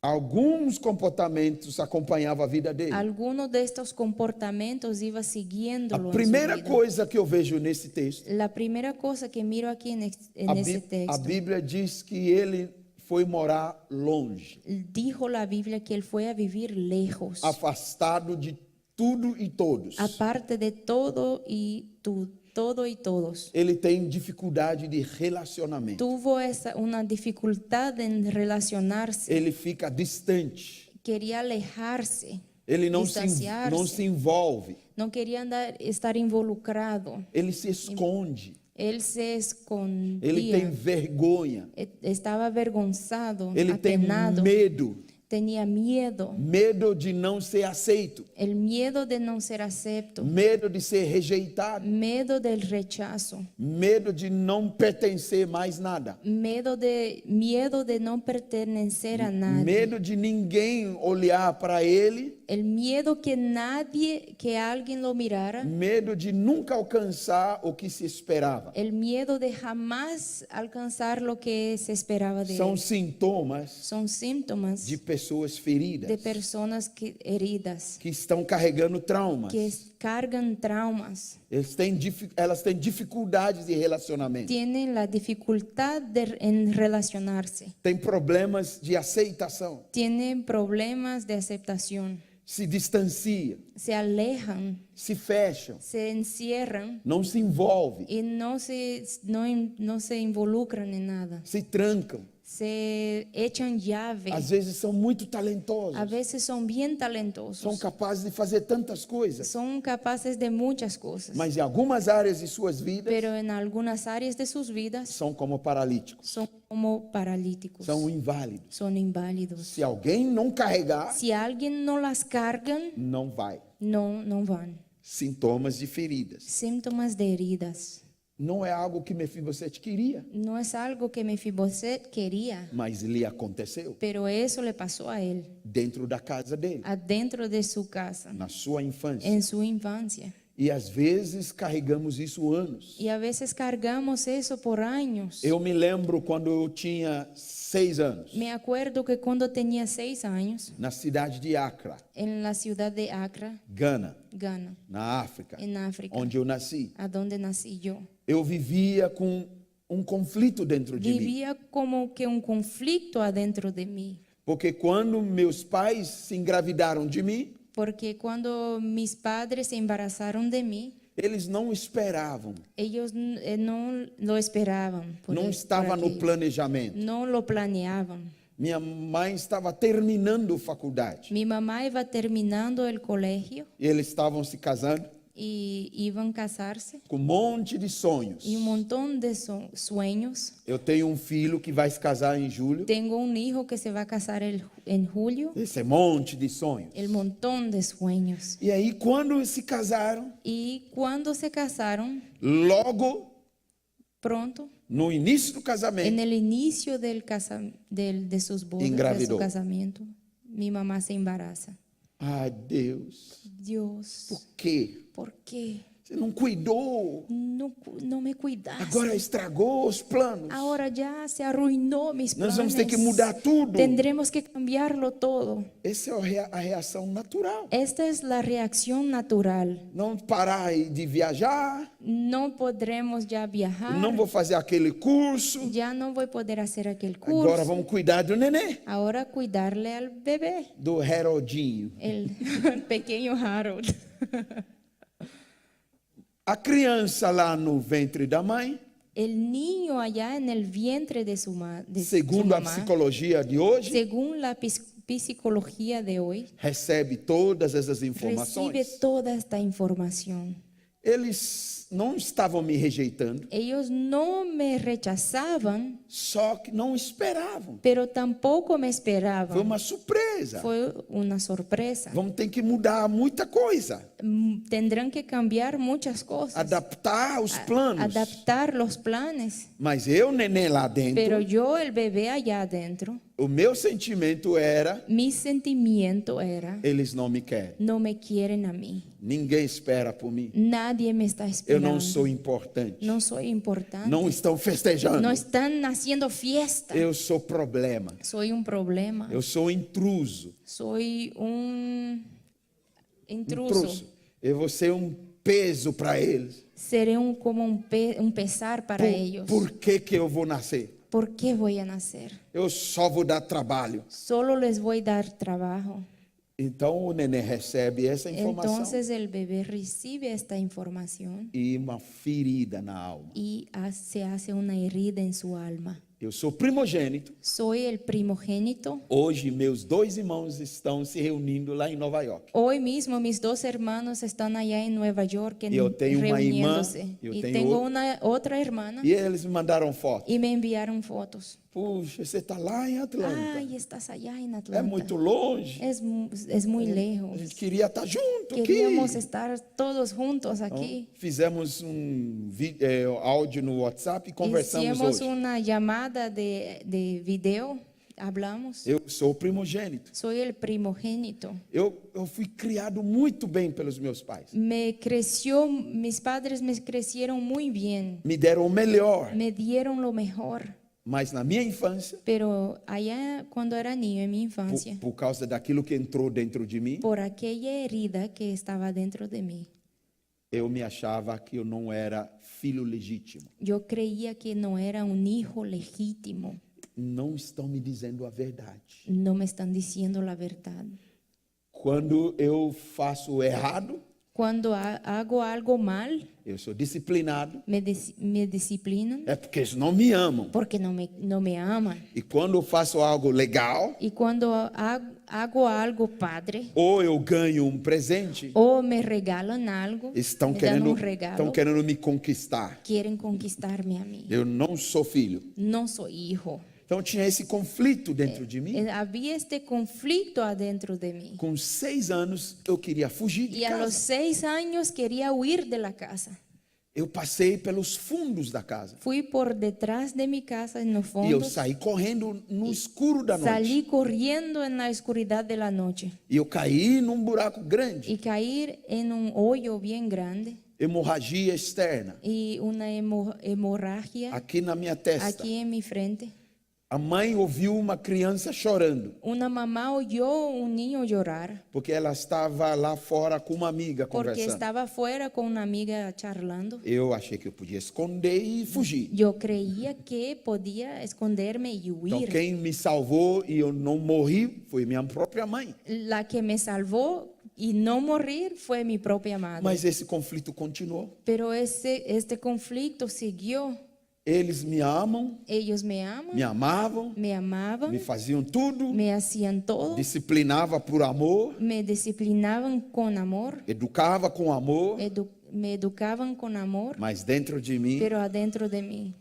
[SPEAKER 1] Alguns comportamentos acompanhavam a vida dele.
[SPEAKER 2] Alguno de estos comportamientos iba
[SPEAKER 1] A
[SPEAKER 2] siguiéndolo en su
[SPEAKER 1] primeira
[SPEAKER 2] vida.
[SPEAKER 1] coisa que eu vejo nesse texto,
[SPEAKER 2] La primera cosa que miro aquí en
[SPEAKER 1] a
[SPEAKER 2] ese
[SPEAKER 1] a
[SPEAKER 2] texto,
[SPEAKER 1] Bíblia diz que ele foi morar longe,
[SPEAKER 2] dijo la Biblia que él fue a vivir lejos,
[SPEAKER 1] afastado de tudo e todos.
[SPEAKER 2] aparte de todo todo y todos.
[SPEAKER 1] Ele tem dificuldade de relacionamento.
[SPEAKER 2] Tuvo una dificultad en relacionarse,
[SPEAKER 1] Ele fica distante.
[SPEAKER 2] quería alejarse,
[SPEAKER 1] Ele não
[SPEAKER 2] distanciarse,
[SPEAKER 1] se envolve.
[SPEAKER 2] no quería estar involucrado.
[SPEAKER 1] Ele se esconde.
[SPEAKER 2] Él se
[SPEAKER 1] Ele tem
[SPEAKER 2] escondía,
[SPEAKER 1] vergonha.
[SPEAKER 2] estaba avergonzado,
[SPEAKER 1] Ele tem
[SPEAKER 2] apenado,
[SPEAKER 1] medo.
[SPEAKER 2] tenía miedo,
[SPEAKER 1] Medo de não ser aceito.
[SPEAKER 2] el miedo de no ser acepto,
[SPEAKER 1] Medo de ser rejeitado.
[SPEAKER 2] miedo del rechazo,
[SPEAKER 1] Medo de não pertencer mais nada.
[SPEAKER 2] miedo de no pertenecer a nadie,
[SPEAKER 1] Medo de ninguém olhar para ele.
[SPEAKER 2] el miedo que alguien lo mirara,
[SPEAKER 1] Medo de nunca alcançar o que se esperava.
[SPEAKER 2] el miedo de jamás alcanzar lo que se esperaba de
[SPEAKER 1] São
[SPEAKER 2] él.
[SPEAKER 1] sintomas
[SPEAKER 2] Son síntomas
[SPEAKER 1] de pessoas feridas
[SPEAKER 2] de personas heridas,
[SPEAKER 1] que estão carregando traumas.
[SPEAKER 2] que cargan traumas,
[SPEAKER 1] Elas têm dificuldades de relacionamento.
[SPEAKER 2] tienen la dificultad en relacionarse,
[SPEAKER 1] Têm problemas de aceitação.
[SPEAKER 2] tienen problemas de aceptación,
[SPEAKER 1] Se distanciam,
[SPEAKER 2] se alejan,
[SPEAKER 1] se fecham,
[SPEAKER 2] se encierran
[SPEAKER 1] não se envolvem,
[SPEAKER 2] y no se involucran en nada,
[SPEAKER 1] se trancam.
[SPEAKER 2] se echan llave.
[SPEAKER 1] Às vezes são muito talentosos.
[SPEAKER 2] A veces son bien
[SPEAKER 1] São
[SPEAKER 2] talentosos,
[SPEAKER 1] capazes de fazer tantas coisas.
[SPEAKER 2] son capaces de muchas cosas,
[SPEAKER 1] Mas em algumas áreas de suas vidas
[SPEAKER 2] pero en algunas áreas de sus vidas
[SPEAKER 1] são como paralíticos.
[SPEAKER 2] son como paralíticos,
[SPEAKER 1] São inválidos.
[SPEAKER 2] son inválidos.
[SPEAKER 1] Se alguém não carregar,
[SPEAKER 2] Si alguien no las cargan,
[SPEAKER 1] não vai.
[SPEAKER 2] no van.
[SPEAKER 1] Sintomas de feridas.
[SPEAKER 2] Síntomas de heridas.
[SPEAKER 1] Não é algo que Mefibosete queria,
[SPEAKER 2] No es algo que Mefiboset quería,
[SPEAKER 1] mas lhe aconteceu
[SPEAKER 2] pero eso le pasó a él,
[SPEAKER 1] dentro da casa dele,
[SPEAKER 2] adentro de su casa,
[SPEAKER 1] na sua infância.
[SPEAKER 2] en su infancia.
[SPEAKER 1] E às vezes carregamos isso anos.
[SPEAKER 2] Y a veces cargamos eso por años.
[SPEAKER 1] Eu me lembro quando eu tinha 6 anos,
[SPEAKER 2] Me acuerdo que cuando tenía 6 años,
[SPEAKER 1] na cidade de Accra,
[SPEAKER 2] en la ciudad de Accra,
[SPEAKER 1] Gana,
[SPEAKER 2] Ghana,
[SPEAKER 1] na África,
[SPEAKER 2] en África,
[SPEAKER 1] onde eu nasci,
[SPEAKER 2] a donde nací yo,
[SPEAKER 1] eu vivia com conflito dentro de mim.
[SPEAKER 2] vivía como que un conflicto adentro de mí.
[SPEAKER 1] Porque quando meus pais se engravidaram de mim,
[SPEAKER 2] Porque cuando mis padres se embarazaron de mí,
[SPEAKER 1] eles não esperavam,
[SPEAKER 2] ellos no lo esperaban.
[SPEAKER 1] não estava no
[SPEAKER 2] aquello.
[SPEAKER 1] planejamento.
[SPEAKER 2] No lo planeaban.
[SPEAKER 1] Minha mãe estava terminando faculdade.
[SPEAKER 2] Mi mamá iba terminando el colegio
[SPEAKER 1] E eles estavam se casando
[SPEAKER 2] y iban a casarse
[SPEAKER 1] com um monte de sonhos.
[SPEAKER 2] y un montón de sueños.
[SPEAKER 1] Eu tenho filho que vai se casar em julho.
[SPEAKER 2] Tengo un hijo que se va a casar en julio.
[SPEAKER 1] Esse monte de sonhos.
[SPEAKER 2] El montón de sueños.
[SPEAKER 1] E aí, quando se casaram,
[SPEAKER 2] Y cuando se casaron,
[SPEAKER 1] logo
[SPEAKER 2] pronto,
[SPEAKER 1] no início do
[SPEAKER 2] en
[SPEAKER 1] casamento,
[SPEAKER 2] el inicio de sus bodas, de
[SPEAKER 1] Engravidó.
[SPEAKER 2] su casamiento, mi mamá se embaraza.
[SPEAKER 1] ai Deus,
[SPEAKER 2] Dios,
[SPEAKER 1] por quê?
[SPEAKER 2] ¿por qué?
[SPEAKER 1] Você não cuidou.
[SPEAKER 2] No me cuidaste.
[SPEAKER 1] Agora estragou os planos.
[SPEAKER 2] Ahora ya se arruinó mis
[SPEAKER 1] Nós
[SPEAKER 2] planes.
[SPEAKER 1] vamos ter que mudar tudo.
[SPEAKER 2] Tendremos que cambiarlo todo.
[SPEAKER 1] Essa é a reação natural.
[SPEAKER 2] Esta es la reacción natural.
[SPEAKER 1] Não parar de viajar,
[SPEAKER 2] No podremos ya viajar.
[SPEAKER 1] não vou fazer aquele curso.
[SPEAKER 2] Ya no voy a poder hacer aquel curso.
[SPEAKER 1] Agora vamos cuidar do nenê,
[SPEAKER 2] Ahora cuidarle al bebé,
[SPEAKER 1] do Herodinho.
[SPEAKER 2] el pequeño Harold.
[SPEAKER 1] A criança lá no ventre da mãe,
[SPEAKER 2] El niño allá en el vientre de su mamá,
[SPEAKER 1] segundo a psicologia de hoje,
[SPEAKER 2] según la psicología de hoy,
[SPEAKER 1] recebe todas essas
[SPEAKER 2] recibe
[SPEAKER 1] informações.
[SPEAKER 2] toda esta información.
[SPEAKER 1] Eles não estavam me rejeitando,
[SPEAKER 2] Ellos no me rechazaban,
[SPEAKER 1] só que não esperavam.
[SPEAKER 2] pero tampoco me
[SPEAKER 1] Foi
[SPEAKER 2] esperaban.
[SPEAKER 1] uma surpresa.
[SPEAKER 2] Fue una sorpresa.
[SPEAKER 1] Vamos ter que mudar muita coisa,
[SPEAKER 2] Tendrán que cambiar muchas cosas,
[SPEAKER 1] adaptar os planos.
[SPEAKER 2] adaptar los planes.
[SPEAKER 1] Mas eu, neném lá dentro,
[SPEAKER 2] Pero yo, el bebé allá adentro,
[SPEAKER 1] o meu sentimento era:
[SPEAKER 2] mi sentimiento era,
[SPEAKER 1] eles não me querem.
[SPEAKER 2] no me quieren a mí.
[SPEAKER 1] Ninguém espera por mim.
[SPEAKER 2] Nadie me está
[SPEAKER 1] Eu eu não
[SPEAKER 2] mirando.
[SPEAKER 1] sou importante.
[SPEAKER 2] No soy importante.
[SPEAKER 1] Não estão festejando.
[SPEAKER 2] No están haciendo fiesta.
[SPEAKER 1] Eu sou problema.
[SPEAKER 2] Soy un problema.
[SPEAKER 1] Eu sou intruso.
[SPEAKER 2] Soy un intruso.
[SPEAKER 1] Eu vou ser um peso para eles.
[SPEAKER 2] Seré como un pesar para ellos.
[SPEAKER 1] Por que eu vou nascer?
[SPEAKER 2] ¿Por qué voy a nacer?
[SPEAKER 1] Eu só vou dar trabalho.
[SPEAKER 2] Solo les voy a dar trabajo.
[SPEAKER 1] Então o neném recebe essa informação
[SPEAKER 2] Entonces el bebé recibe esta información
[SPEAKER 1] e uma ferida na alma.
[SPEAKER 2] y se hace una herida en su alma.
[SPEAKER 1] Eu sou primogênito.
[SPEAKER 2] Soy el primogénito.
[SPEAKER 1] Hoje meus dois irmãos estão se reunindo lá em Nova York.
[SPEAKER 2] Hoy mismo mis dos hermanos están allá en Nueva York
[SPEAKER 1] Yo tengo una
[SPEAKER 2] reuniéndose.
[SPEAKER 1] irmã, yo
[SPEAKER 2] Y
[SPEAKER 1] tengo
[SPEAKER 2] tengo
[SPEAKER 1] outra.
[SPEAKER 2] una otra hermana
[SPEAKER 1] E eles me mandaram foto.
[SPEAKER 2] y me enviaron fotos.
[SPEAKER 1] Puxa, você está lá em Atlanta.
[SPEAKER 2] Ay, estás allá en
[SPEAKER 1] É
[SPEAKER 2] Atlanta.
[SPEAKER 1] muito longe.
[SPEAKER 2] Es muy
[SPEAKER 1] A
[SPEAKER 2] lejos.
[SPEAKER 1] gente queria estar junto
[SPEAKER 2] Queríamos
[SPEAKER 1] aqui.
[SPEAKER 2] estar todos juntos
[SPEAKER 1] Então,
[SPEAKER 2] aquí.
[SPEAKER 1] fizemos áudio no WhatsApp e conversamos
[SPEAKER 2] Hicimos
[SPEAKER 1] hoje.
[SPEAKER 2] una llamada de video, hablamos.
[SPEAKER 1] Eu sou o primogênito.
[SPEAKER 2] Soy el primogénito.
[SPEAKER 1] Eu fui criado muito bem pelos meus pais.
[SPEAKER 2] Mis padres me crecieron muy bien,
[SPEAKER 1] Me deram o melhor.
[SPEAKER 2] me dieron lo mejor.
[SPEAKER 1] Mas na minha infância,
[SPEAKER 2] Pero allá cuando era niño, en mi infancia,
[SPEAKER 1] por causa daquilo que entrou dentro de mim,
[SPEAKER 2] por aquella herida que estaba dentro de mí,
[SPEAKER 1] eu me achava que eu não era filho legítimo.
[SPEAKER 2] yo creía que no era un hijo legítimo.
[SPEAKER 1] Não estão me dizendo a verdade.
[SPEAKER 2] No me están diciendo la verdad.
[SPEAKER 1] Quando eu faço errado,
[SPEAKER 2] Cuando hago algo mal,
[SPEAKER 1] eu sou disciplinado,
[SPEAKER 2] me disciplinan
[SPEAKER 1] é porque eles não me amam.
[SPEAKER 2] porque no me aman.
[SPEAKER 1] E quando eu faço algo legal,
[SPEAKER 2] Y cuando hago algo padre
[SPEAKER 1] ou eu ganho um presente,
[SPEAKER 2] o me regalan algo,
[SPEAKER 1] estão
[SPEAKER 2] me dan un
[SPEAKER 1] querendo
[SPEAKER 2] regalo,
[SPEAKER 1] me conquistar.
[SPEAKER 2] quieren conquistarme a mí.
[SPEAKER 1] Eu não sou filho.
[SPEAKER 2] No soy hijo.
[SPEAKER 1] Então tinha esse conflito dentro de mim.
[SPEAKER 2] Había este conflicto adentro de mí.
[SPEAKER 1] Com 6 anos eu queria fugir de
[SPEAKER 2] Y a los
[SPEAKER 1] casa.
[SPEAKER 2] 6 años quería huir de la casa.
[SPEAKER 1] Eu passei pelos fundos da casa.
[SPEAKER 2] Fui por detrás de mi casa en los
[SPEAKER 1] E eu
[SPEAKER 2] fondos.
[SPEAKER 1] saí correndo no escuro da noite.
[SPEAKER 2] Salí corriendo en la oscuridad de la noche
[SPEAKER 1] E eu caí num buraco grande.
[SPEAKER 2] y caí en un hoyo bien grande
[SPEAKER 1] Hemorragia externa.
[SPEAKER 2] y una hemorragia
[SPEAKER 1] Aqui na minha testa.
[SPEAKER 2] aquí en mi frente.
[SPEAKER 1] A mãe ouviu uma criança chorando.
[SPEAKER 2] Una mamá oyó un niño llorar
[SPEAKER 1] Porque ela estava lá fora com uma amiga
[SPEAKER 2] porque
[SPEAKER 1] conversando.
[SPEAKER 2] estaba afuera con una amiga charlando.
[SPEAKER 1] Eu achei que eu podia esconder e fugir.
[SPEAKER 2] Yo creía que podía esconderme y
[SPEAKER 1] Então
[SPEAKER 2] huir.
[SPEAKER 1] quem me salvou e eu não morri foi minha própria mãe.
[SPEAKER 2] La que me salvó y no morir fue mi propia madre.
[SPEAKER 1] Mas esse conflito continuou.
[SPEAKER 2] Pero este conflicto siguió.
[SPEAKER 1] Eles me amam,
[SPEAKER 2] Ellos me aman,
[SPEAKER 1] me amavam,
[SPEAKER 2] me amaban,
[SPEAKER 1] me faziam tudo,
[SPEAKER 2] me hacían todo,
[SPEAKER 1] disciplinava por amor,
[SPEAKER 2] me disciplinaban con amor,
[SPEAKER 1] educava com amor,
[SPEAKER 2] me educaban con amor,
[SPEAKER 1] mas dentro de mim,
[SPEAKER 2] pero adentro de mí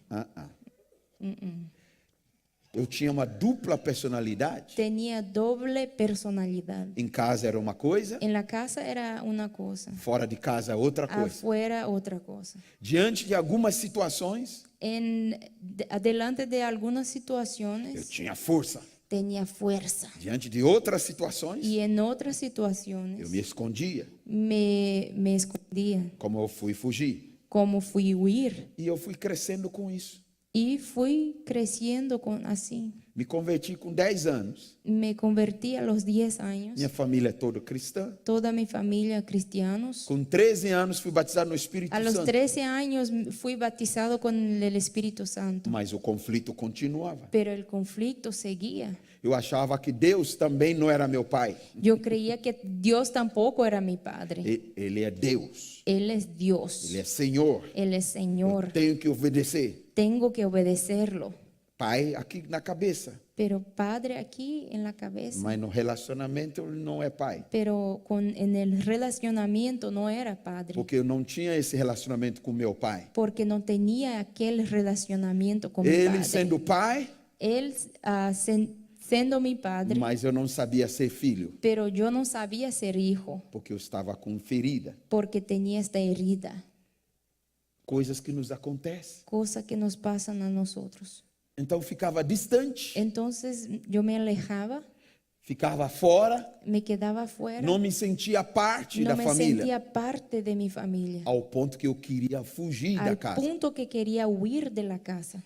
[SPEAKER 1] eu tinha uma dupla personalidade.
[SPEAKER 2] tenía doble personalidad.
[SPEAKER 1] Em casa era uma coisa,
[SPEAKER 2] En la casa era una cosa,
[SPEAKER 1] fora de casa outra coisa.
[SPEAKER 2] afuera otra cosa.
[SPEAKER 1] Diante de algumas situações,
[SPEAKER 2] Adelante de algunas
[SPEAKER 1] eu
[SPEAKER 2] situaciones
[SPEAKER 1] tinha força.
[SPEAKER 2] tenía fuerza
[SPEAKER 1] Diante de outras situações,
[SPEAKER 2] y en otras
[SPEAKER 1] eu
[SPEAKER 2] situaciones
[SPEAKER 1] me escondia,
[SPEAKER 2] me escondía,
[SPEAKER 1] como eu fui fugir.
[SPEAKER 2] como fui huir.
[SPEAKER 1] E eu fui crescendo com isso.
[SPEAKER 2] Y fui creciendo así.
[SPEAKER 1] Me converti com 10 anos.
[SPEAKER 2] Me convertí a los 10 años.
[SPEAKER 1] Minha família é toda cristã.
[SPEAKER 2] Toda mi familia cristianos.
[SPEAKER 1] Com 13 anos fui batizado no Espírito
[SPEAKER 2] A los
[SPEAKER 1] Santo.
[SPEAKER 2] 13 años fui bautizado con el Espíritu Santo.
[SPEAKER 1] Mas o conflito continuava.
[SPEAKER 2] Pero el conflicto seguía.
[SPEAKER 1] Eu achava que Deus também não era meu pai.
[SPEAKER 2] Yo creía que Dios tampoco era mi padre.
[SPEAKER 1] Ele é Deus.
[SPEAKER 2] Él es Dios.
[SPEAKER 1] Ele é Senhor.
[SPEAKER 2] Él es
[SPEAKER 1] Eu
[SPEAKER 2] Señor.
[SPEAKER 1] tenho que obedecer.
[SPEAKER 2] Tengo que obedecerlo.
[SPEAKER 1] Pai aqui na cabeça.
[SPEAKER 2] Pero padre aquí en la cabeza.
[SPEAKER 1] Mas no relacionamento ele não é pai.
[SPEAKER 2] Pero en el relacionamiento no era padre.
[SPEAKER 1] Porque eu não tinha esse relacionamento com meu pai.
[SPEAKER 2] Porque no tenía aquel relacionamiento con mi
[SPEAKER 1] Ele
[SPEAKER 2] padre.
[SPEAKER 1] sendo pai,
[SPEAKER 2] Él siendo mi padre,
[SPEAKER 1] mas eu não sabia ser filho.
[SPEAKER 2] pero yo no sabía ser hijo
[SPEAKER 1] Porque eu estava com ferida.
[SPEAKER 2] porque tenía esta herida,
[SPEAKER 1] Coisas que nos acontecem.
[SPEAKER 2] cosa que nos pasan a nosotros.
[SPEAKER 1] Então ficava distante.
[SPEAKER 2] Entonces yo me alejaba,
[SPEAKER 1] ficava fora,
[SPEAKER 2] me quedaba fuera,
[SPEAKER 1] não me sentia parte
[SPEAKER 2] no
[SPEAKER 1] da
[SPEAKER 2] me
[SPEAKER 1] família,
[SPEAKER 2] sentía parte de mi familia,
[SPEAKER 1] ao ponto que eu queria fugir da
[SPEAKER 2] al
[SPEAKER 1] casa.
[SPEAKER 2] punto que quería huir de la casa.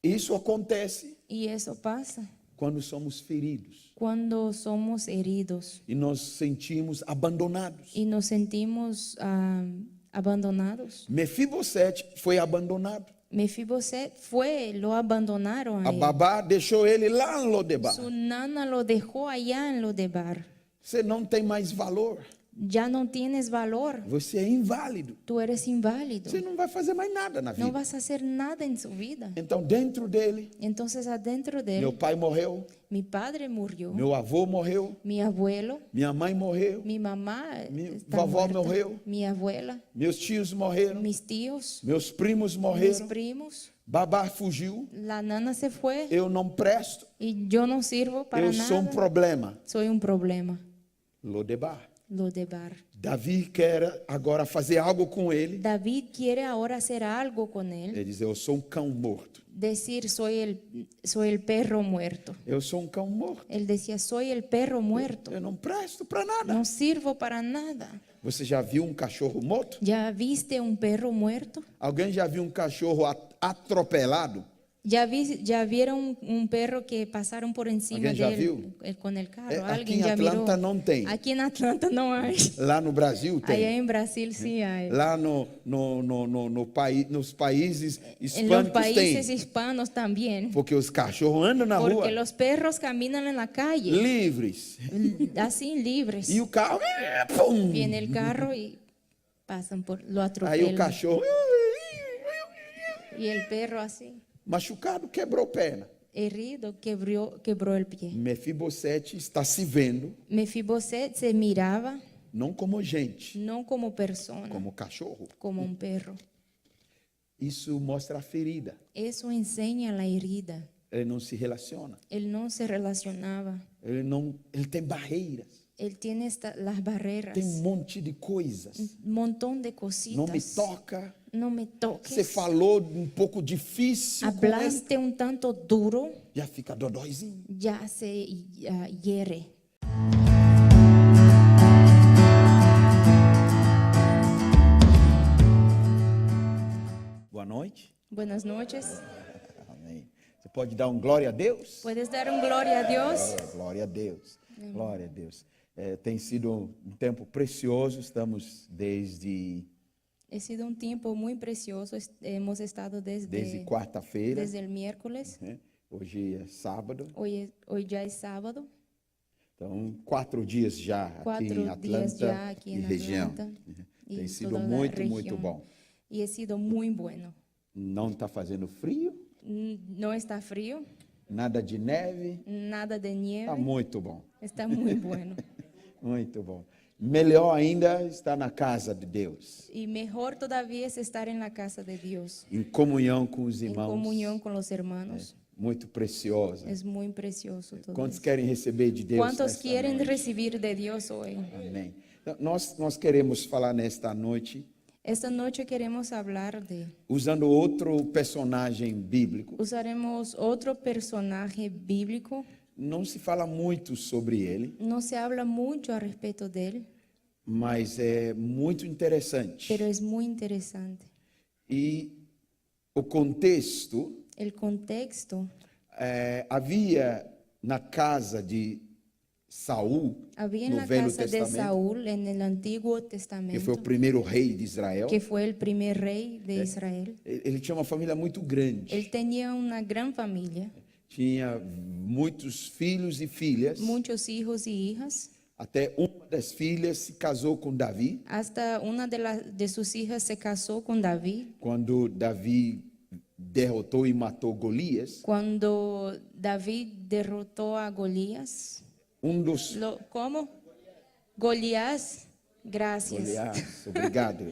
[SPEAKER 1] Isso acontece
[SPEAKER 2] Y eso pasa
[SPEAKER 1] quando somos feridos
[SPEAKER 2] cuando somos heridos
[SPEAKER 1] e nos sentimos abandonados.
[SPEAKER 2] y nos sentimos abandonados.
[SPEAKER 1] Mefibosete foi abandonado.
[SPEAKER 2] Mefiboset lo abandonaron a
[SPEAKER 1] A
[SPEAKER 2] él.
[SPEAKER 1] babá deixou ele lá em Lodebar.
[SPEAKER 2] Su nana lo dejó allá en Lodebar.
[SPEAKER 1] Você não tem mais valor.
[SPEAKER 2] Ya no tienes valor,
[SPEAKER 1] Você é inválido.
[SPEAKER 2] tú eres inválido,
[SPEAKER 1] Você não vai fazer mais nada na
[SPEAKER 2] no
[SPEAKER 1] vida.
[SPEAKER 2] vas a hacer nada en su vida.
[SPEAKER 1] Então, dentro dele,
[SPEAKER 2] Entonces adentro de
[SPEAKER 1] meu
[SPEAKER 2] él,
[SPEAKER 1] pai morreu,
[SPEAKER 2] mi padre murió,
[SPEAKER 1] meu avô morreu,
[SPEAKER 2] mi abuelo,
[SPEAKER 1] minha mãe morreu,
[SPEAKER 2] mi mamá
[SPEAKER 1] Mi
[SPEAKER 2] está
[SPEAKER 1] vovó
[SPEAKER 2] muerta,
[SPEAKER 1] morreu.
[SPEAKER 2] mi abuela,
[SPEAKER 1] meus tios morreram,
[SPEAKER 2] mis tíos,
[SPEAKER 1] meus primos
[SPEAKER 2] mis
[SPEAKER 1] morreram,
[SPEAKER 2] primos,
[SPEAKER 1] babá fugiu,
[SPEAKER 2] la nana se fue
[SPEAKER 1] eu não presto,
[SPEAKER 2] y yo no sirvo para
[SPEAKER 1] eu sou
[SPEAKER 2] nada.
[SPEAKER 1] problema.
[SPEAKER 2] Soy un problema.
[SPEAKER 1] Lodebar.
[SPEAKER 2] Lodebar.
[SPEAKER 1] Davi quer agora fazer algo com ele.
[SPEAKER 2] David quiere ahora hacer algo con él.
[SPEAKER 1] Ele diz: eu sou cão morto.
[SPEAKER 2] Decir, soy el perro muerto.
[SPEAKER 1] Eu sou cão morto.
[SPEAKER 2] Él decía, soy el perro muerto.
[SPEAKER 1] Eu não presto para nada.
[SPEAKER 2] No sirvo para nada.
[SPEAKER 1] Você já viu cachorro morto?
[SPEAKER 2] ¿Ya viste un perro muerto?
[SPEAKER 1] Alguém já viu cachorro atropelado?
[SPEAKER 2] ¿Ya vieron un perro que pasaron por encima
[SPEAKER 1] ¿Alguien ya
[SPEAKER 2] de
[SPEAKER 1] vio?
[SPEAKER 2] él con el carro?
[SPEAKER 1] Aquí
[SPEAKER 2] ¿Alguien
[SPEAKER 1] en
[SPEAKER 2] ya
[SPEAKER 1] Atlanta
[SPEAKER 2] miró?
[SPEAKER 1] não tem.
[SPEAKER 2] Aquí en Atlanta no hay.
[SPEAKER 1] Lá no Brasil
[SPEAKER 2] Allá
[SPEAKER 1] tem.
[SPEAKER 2] en Brasil sí hay.
[SPEAKER 1] Lá no nos países
[SPEAKER 2] En los
[SPEAKER 1] hispânicos
[SPEAKER 2] países
[SPEAKER 1] tem.
[SPEAKER 2] hispanos también.
[SPEAKER 1] Porque os cachorros andam na
[SPEAKER 2] Porque
[SPEAKER 1] rua
[SPEAKER 2] los perros caminan en la calle,
[SPEAKER 1] livres.
[SPEAKER 2] así libres.
[SPEAKER 1] E o carro, pum!
[SPEAKER 2] Viene el carro y pasan lo
[SPEAKER 1] Aí o
[SPEAKER 2] atropellan.
[SPEAKER 1] cachorro,
[SPEAKER 2] Y el perro así,
[SPEAKER 1] machucado, quebrou perna.
[SPEAKER 2] herido, quebró el pie.
[SPEAKER 1] Mefibosete está se vendo,
[SPEAKER 2] Mefiboset se miraba
[SPEAKER 1] não como gente,
[SPEAKER 2] no como persona,
[SPEAKER 1] como cachorro.
[SPEAKER 2] como un perro.
[SPEAKER 1] Isso mostra a ferida.
[SPEAKER 2] Eso enseña la herida.
[SPEAKER 1] Ele não se relaciona.
[SPEAKER 2] Él no se relacionaba.
[SPEAKER 1] Ele tem barreiras.
[SPEAKER 2] Él tiene las barreras,
[SPEAKER 1] Tem monte de coisas.
[SPEAKER 2] un montón de cositas.
[SPEAKER 1] Não me toca.
[SPEAKER 2] No me toques.
[SPEAKER 1] Você falou pouco difícil com ele,
[SPEAKER 2] Hablaste un tanto duro,
[SPEAKER 1] já fica dodóizinho.
[SPEAKER 2] ya se hiere.
[SPEAKER 1] Boa noite.
[SPEAKER 2] Buenas noches.
[SPEAKER 1] Amém. Você pode dar glória a Deus?
[SPEAKER 2] ¿Puedes dar un gloria a Dios?
[SPEAKER 1] Glória a Deus. Glória a Deus. Tem sido tempo precioso. Estamos desde
[SPEAKER 2] Ha sido un tiempo muy precioso. Hemos estado
[SPEAKER 1] desde quarta-feira.
[SPEAKER 2] desde el miércoles.
[SPEAKER 1] Né? Hoje é sábado.
[SPEAKER 2] Hoy ya es sábado.
[SPEAKER 1] Então, 4 dias já aqui em
[SPEAKER 2] 4 días
[SPEAKER 1] Atlanta
[SPEAKER 2] ya aquí
[SPEAKER 1] e
[SPEAKER 2] en
[SPEAKER 1] região.
[SPEAKER 2] Atlanta. y
[SPEAKER 1] Tem sido
[SPEAKER 2] toda la
[SPEAKER 1] muito,
[SPEAKER 2] región.
[SPEAKER 1] muito bom.
[SPEAKER 2] Y ha sido muy bueno.
[SPEAKER 1] Não está fazendo frio,
[SPEAKER 2] No está frío,
[SPEAKER 1] nada de neve.
[SPEAKER 2] nada de nieve.
[SPEAKER 1] Está muito bom.
[SPEAKER 2] Está muy bueno.
[SPEAKER 1] Muito bom. Melhor ainda está na casa de Deus,
[SPEAKER 2] Y mejor todavía es estar en la casa de Dios,
[SPEAKER 1] em comunhão com os
[SPEAKER 2] en
[SPEAKER 1] irmãos.
[SPEAKER 2] comunión con los hermanos.
[SPEAKER 1] Muito preciosa.
[SPEAKER 2] Es muy precioso todo
[SPEAKER 1] Quantos
[SPEAKER 2] eso.
[SPEAKER 1] querem receber de Deus?
[SPEAKER 2] ¿Cuántos
[SPEAKER 1] nesta
[SPEAKER 2] quieren
[SPEAKER 1] noite?
[SPEAKER 2] recibir de Dios hoy?
[SPEAKER 1] Amém. Então, nós queremos falar nesta noite
[SPEAKER 2] Esta noche queremos hablar
[SPEAKER 1] usando outro personagem bíblico.
[SPEAKER 2] usaremos otro personaje bíblico.
[SPEAKER 1] Não se fala muito sobre ele,
[SPEAKER 2] No se habla mucho a respecto de él,
[SPEAKER 1] mas é muito interessante.
[SPEAKER 2] pero es muy interesante.
[SPEAKER 1] E o contexto
[SPEAKER 2] El contexto,
[SPEAKER 1] havia na casa de Saul,
[SPEAKER 2] había en
[SPEAKER 1] no
[SPEAKER 2] la
[SPEAKER 1] Velho
[SPEAKER 2] casa de
[SPEAKER 1] Testamento,
[SPEAKER 2] Saúl en el Antiguo
[SPEAKER 1] que
[SPEAKER 2] Testamento,
[SPEAKER 1] foi o primeiro rei de Israel.
[SPEAKER 2] que fue el primer rey de Israel.
[SPEAKER 1] Ele tinha uma família muito grande.
[SPEAKER 2] Él tenía una gran familia,
[SPEAKER 1] Tinha muitos filhos e filhas.
[SPEAKER 2] muchos hijos y hijas.
[SPEAKER 1] Até uma das filhas se casou com Davi.
[SPEAKER 2] Hasta una de sus hijas se casó con David.
[SPEAKER 1] Quando Davi derrotou e matou Golias,
[SPEAKER 2] Cuando David derrotó a Golías,
[SPEAKER 1] dos
[SPEAKER 2] ¿cómo? Golías, gracias.
[SPEAKER 1] Golias, obrigado.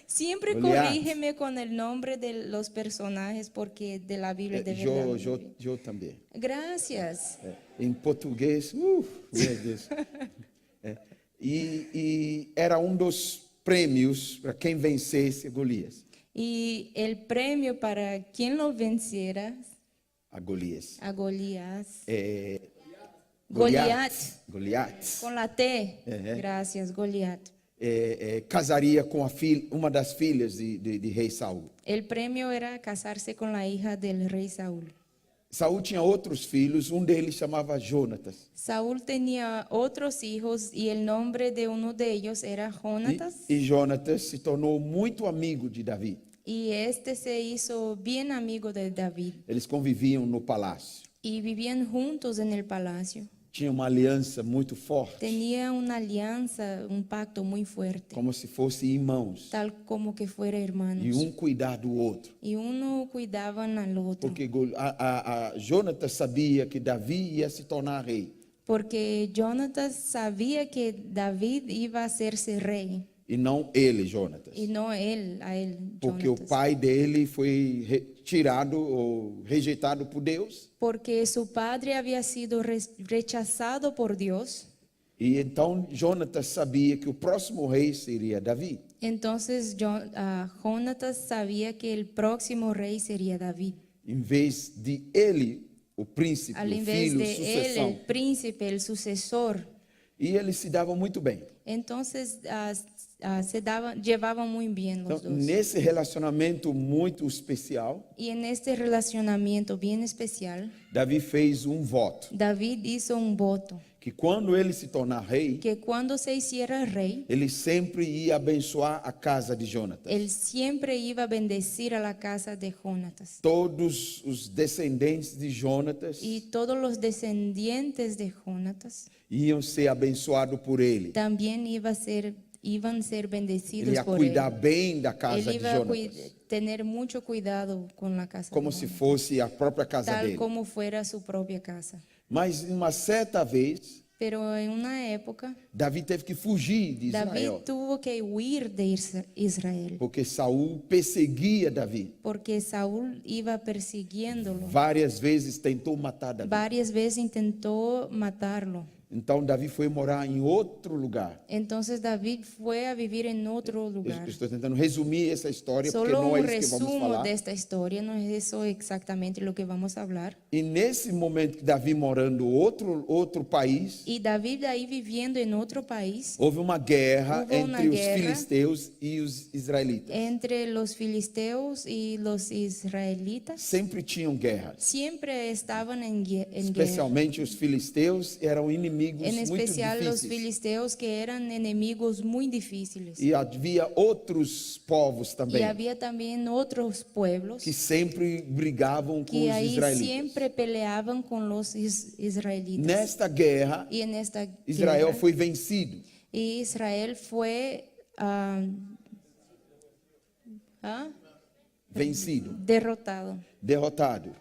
[SPEAKER 2] Siempre
[SPEAKER 1] Goliat.
[SPEAKER 2] corrígeme con el nombre de los personajes porque de la Biblia de verdad.
[SPEAKER 1] Eu também.
[SPEAKER 2] Gracias.
[SPEAKER 1] Em português, meu Deus. E era dos prêmios para quem vencesse Golias.
[SPEAKER 2] Y el premio para quien lo venciera
[SPEAKER 1] A Golias.
[SPEAKER 2] a Golías, Goliat,
[SPEAKER 1] Goliat.
[SPEAKER 2] con la T. Gracias, Goliat.
[SPEAKER 1] Casaria com uma das filhas de rei Saul.
[SPEAKER 2] El premio era casarse con la hija del rey Saúl.
[SPEAKER 1] Saul tinha outros filhos, um deles chamava Jonatas.
[SPEAKER 2] Saúl tenía otros hijos y el nombre de uno de ellos era Jonatas.
[SPEAKER 1] E Jonatas se tornou muito amigo de Davi.
[SPEAKER 2] Y este se hizo bien amigo de David
[SPEAKER 1] Eles conviviam no palácio.
[SPEAKER 2] y vivían juntos en el palacio.
[SPEAKER 1] Tinha uma aliança muito forte,
[SPEAKER 2] Tenía una alianza, un pacto muy fuerte,
[SPEAKER 1] como se fossem irmãos.
[SPEAKER 2] tal como que fuera hermanos.
[SPEAKER 1] E um cuidar do outro.
[SPEAKER 2] Y uno cuidaban al otro,
[SPEAKER 1] Porque Jonatas sabia que Davi ia se tornar rei.
[SPEAKER 2] porque Jonatas sabía que David iba a hacerse rey
[SPEAKER 1] E não ele, Jonatas.
[SPEAKER 2] y no él, a él,
[SPEAKER 1] Porque o
[SPEAKER 2] Jonatas.
[SPEAKER 1] pai dele foi tirado ou rejeitado por Deus.
[SPEAKER 2] Porque su padre había sido rechazado por Dios.
[SPEAKER 1] E então Jonatas sabia que o próximo rei seria Davi.
[SPEAKER 2] Entonces Jonatas sabía que el próximo rey sería David.
[SPEAKER 1] Em vez de ele, o príncipe,
[SPEAKER 2] Al
[SPEAKER 1] o
[SPEAKER 2] invés
[SPEAKER 1] filho,
[SPEAKER 2] de él,
[SPEAKER 1] sucessão.
[SPEAKER 2] el príncipe, el sucesor.
[SPEAKER 1] E eles se davam muito bem.
[SPEAKER 2] Entonces llevaban muy bien los
[SPEAKER 1] Então,
[SPEAKER 2] dos.
[SPEAKER 1] nesse relacionamento muito especial,
[SPEAKER 2] Y en este relacionamiento bien especial,
[SPEAKER 1] Davi fez um voto.
[SPEAKER 2] David hizo un voto
[SPEAKER 1] Que quando ele se tornar rei,
[SPEAKER 2] que cuando se hiciera rey,
[SPEAKER 1] ele sempre ia abençoar a casa de Jonatas.
[SPEAKER 2] él siempre iba a bendecir a la casa de Jonatas.
[SPEAKER 1] Todos os descendentes de Jonatas
[SPEAKER 2] Y todos los descendientes de Jonatas
[SPEAKER 1] iam ser abençoados por ele.
[SPEAKER 2] también iban a ser bendecidos
[SPEAKER 1] Ele ia
[SPEAKER 2] por
[SPEAKER 1] cuidar
[SPEAKER 2] él.
[SPEAKER 1] bem da casa
[SPEAKER 2] Él
[SPEAKER 1] de
[SPEAKER 2] iba a
[SPEAKER 1] Jonatas,
[SPEAKER 2] tener mucho cuidado con la casa
[SPEAKER 1] como
[SPEAKER 2] de
[SPEAKER 1] se
[SPEAKER 2] Jonatas,
[SPEAKER 1] fosse a própria casa
[SPEAKER 2] tal
[SPEAKER 1] dele.
[SPEAKER 2] como fuera su propia casa.
[SPEAKER 1] Mas uma certa vez,
[SPEAKER 2] Pero en una época,
[SPEAKER 1] Davi teve que fugir de
[SPEAKER 2] David
[SPEAKER 1] Israel,
[SPEAKER 2] tuvo que huir de Israel,
[SPEAKER 1] porque Saul perseguia Davi.
[SPEAKER 2] porque Saúl iba persiguiéndolo.
[SPEAKER 1] Várias vezes tentou matar Davi.
[SPEAKER 2] Varias veces intentó matarlo.
[SPEAKER 1] Então Davi foi morar em outro lugar.
[SPEAKER 2] Entonces David fue a vivir en otro
[SPEAKER 1] Eu
[SPEAKER 2] lugar.
[SPEAKER 1] estou tentando resumir essa história, porque
[SPEAKER 2] Solo
[SPEAKER 1] não é
[SPEAKER 2] un
[SPEAKER 1] isso que vamos
[SPEAKER 2] resumo
[SPEAKER 1] falar.
[SPEAKER 2] de esta historia, no es eso exactamente lo que vamos a hablar.
[SPEAKER 1] E nesse momento que Davi morando em outro país,
[SPEAKER 2] Y David ahí viviendo en otro país,
[SPEAKER 1] houve uma guerra
[SPEAKER 2] Houve uma
[SPEAKER 1] entre os
[SPEAKER 2] guerra
[SPEAKER 1] filisteus e os israelitas.
[SPEAKER 2] entre los filisteos y los israelitas.
[SPEAKER 1] Sempre tinham guerras.
[SPEAKER 2] Siempre estaban en guerra.
[SPEAKER 1] Especialmente os filisteus eram inimigos
[SPEAKER 2] En
[SPEAKER 1] muito
[SPEAKER 2] especial los
[SPEAKER 1] difíceis.
[SPEAKER 2] filisteos, que eran enemigos muy difíciles.
[SPEAKER 1] E havia outros povos
[SPEAKER 2] Y
[SPEAKER 1] também
[SPEAKER 2] había también otros pueblos
[SPEAKER 1] que sempre brigavam com
[SPEAKER 2] que
[SPEAKER 1] os
[SPEAKER 2] ahí
[SPEAKER 1] israelitas.
[SPEAKER 2] siempre peleaban con los israelitas.
[SPEAKER 1] Nesta guerra,
[SPEAKER 2] Y en esta
[SPEAKER 1] Israel
[SPEAKER 2] guerra,
[SPEAKER 1] foi vencido.
[SPEAKER 2] y Israel fue derrotado.
[SPEAKER 1] Derrotado.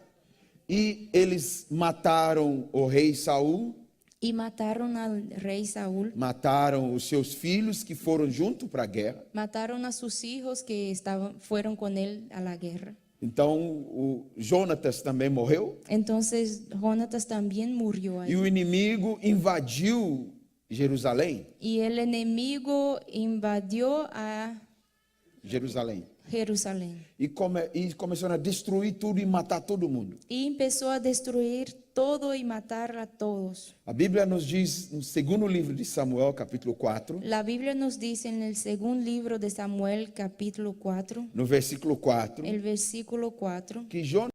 [SPEAKER 1] E eles mataram o rei Saul,
[SPEAKER 2] Y mataron al rey Saúl,
[SPEAKER 1] mataram os seus filhos que foram junto para a guerra.
[SPEAKER 2] mataron a sus hijos que fueron con él a la guerra.
[SPEAKER 1] Então, o Jonatas também morreu.
[SPEAKER 2] Entonces Jonatas también murió
[SPEAKER 1] E
[SPEAKER 2] ahí.
[SPEAKER 1] o inimigo invadiu Jerusalém.
[SPEAKER 2] Y el enemigo invadió a
[SPEAKER 1] Jerusalém.
[SPEAKER 2] Jerusalén
[SPEAKER 1] E começaram a destruir tudo e matar todo mundo.
[SPEAKER 2] y empezó a destruir todo y matar a todos.
[SPEAKER 1] A Bíblia nos diz, no segundo livro de Samuel, capítulo 4,
[SPEAKER 2] La Biblia nos dice en el segundo libro de Samuel, capítulo 4,
[SPEAKER 1] no versículo 4,
[SPEAKER 2] el versículo 4,
[SPEAKER 1] que Jonatas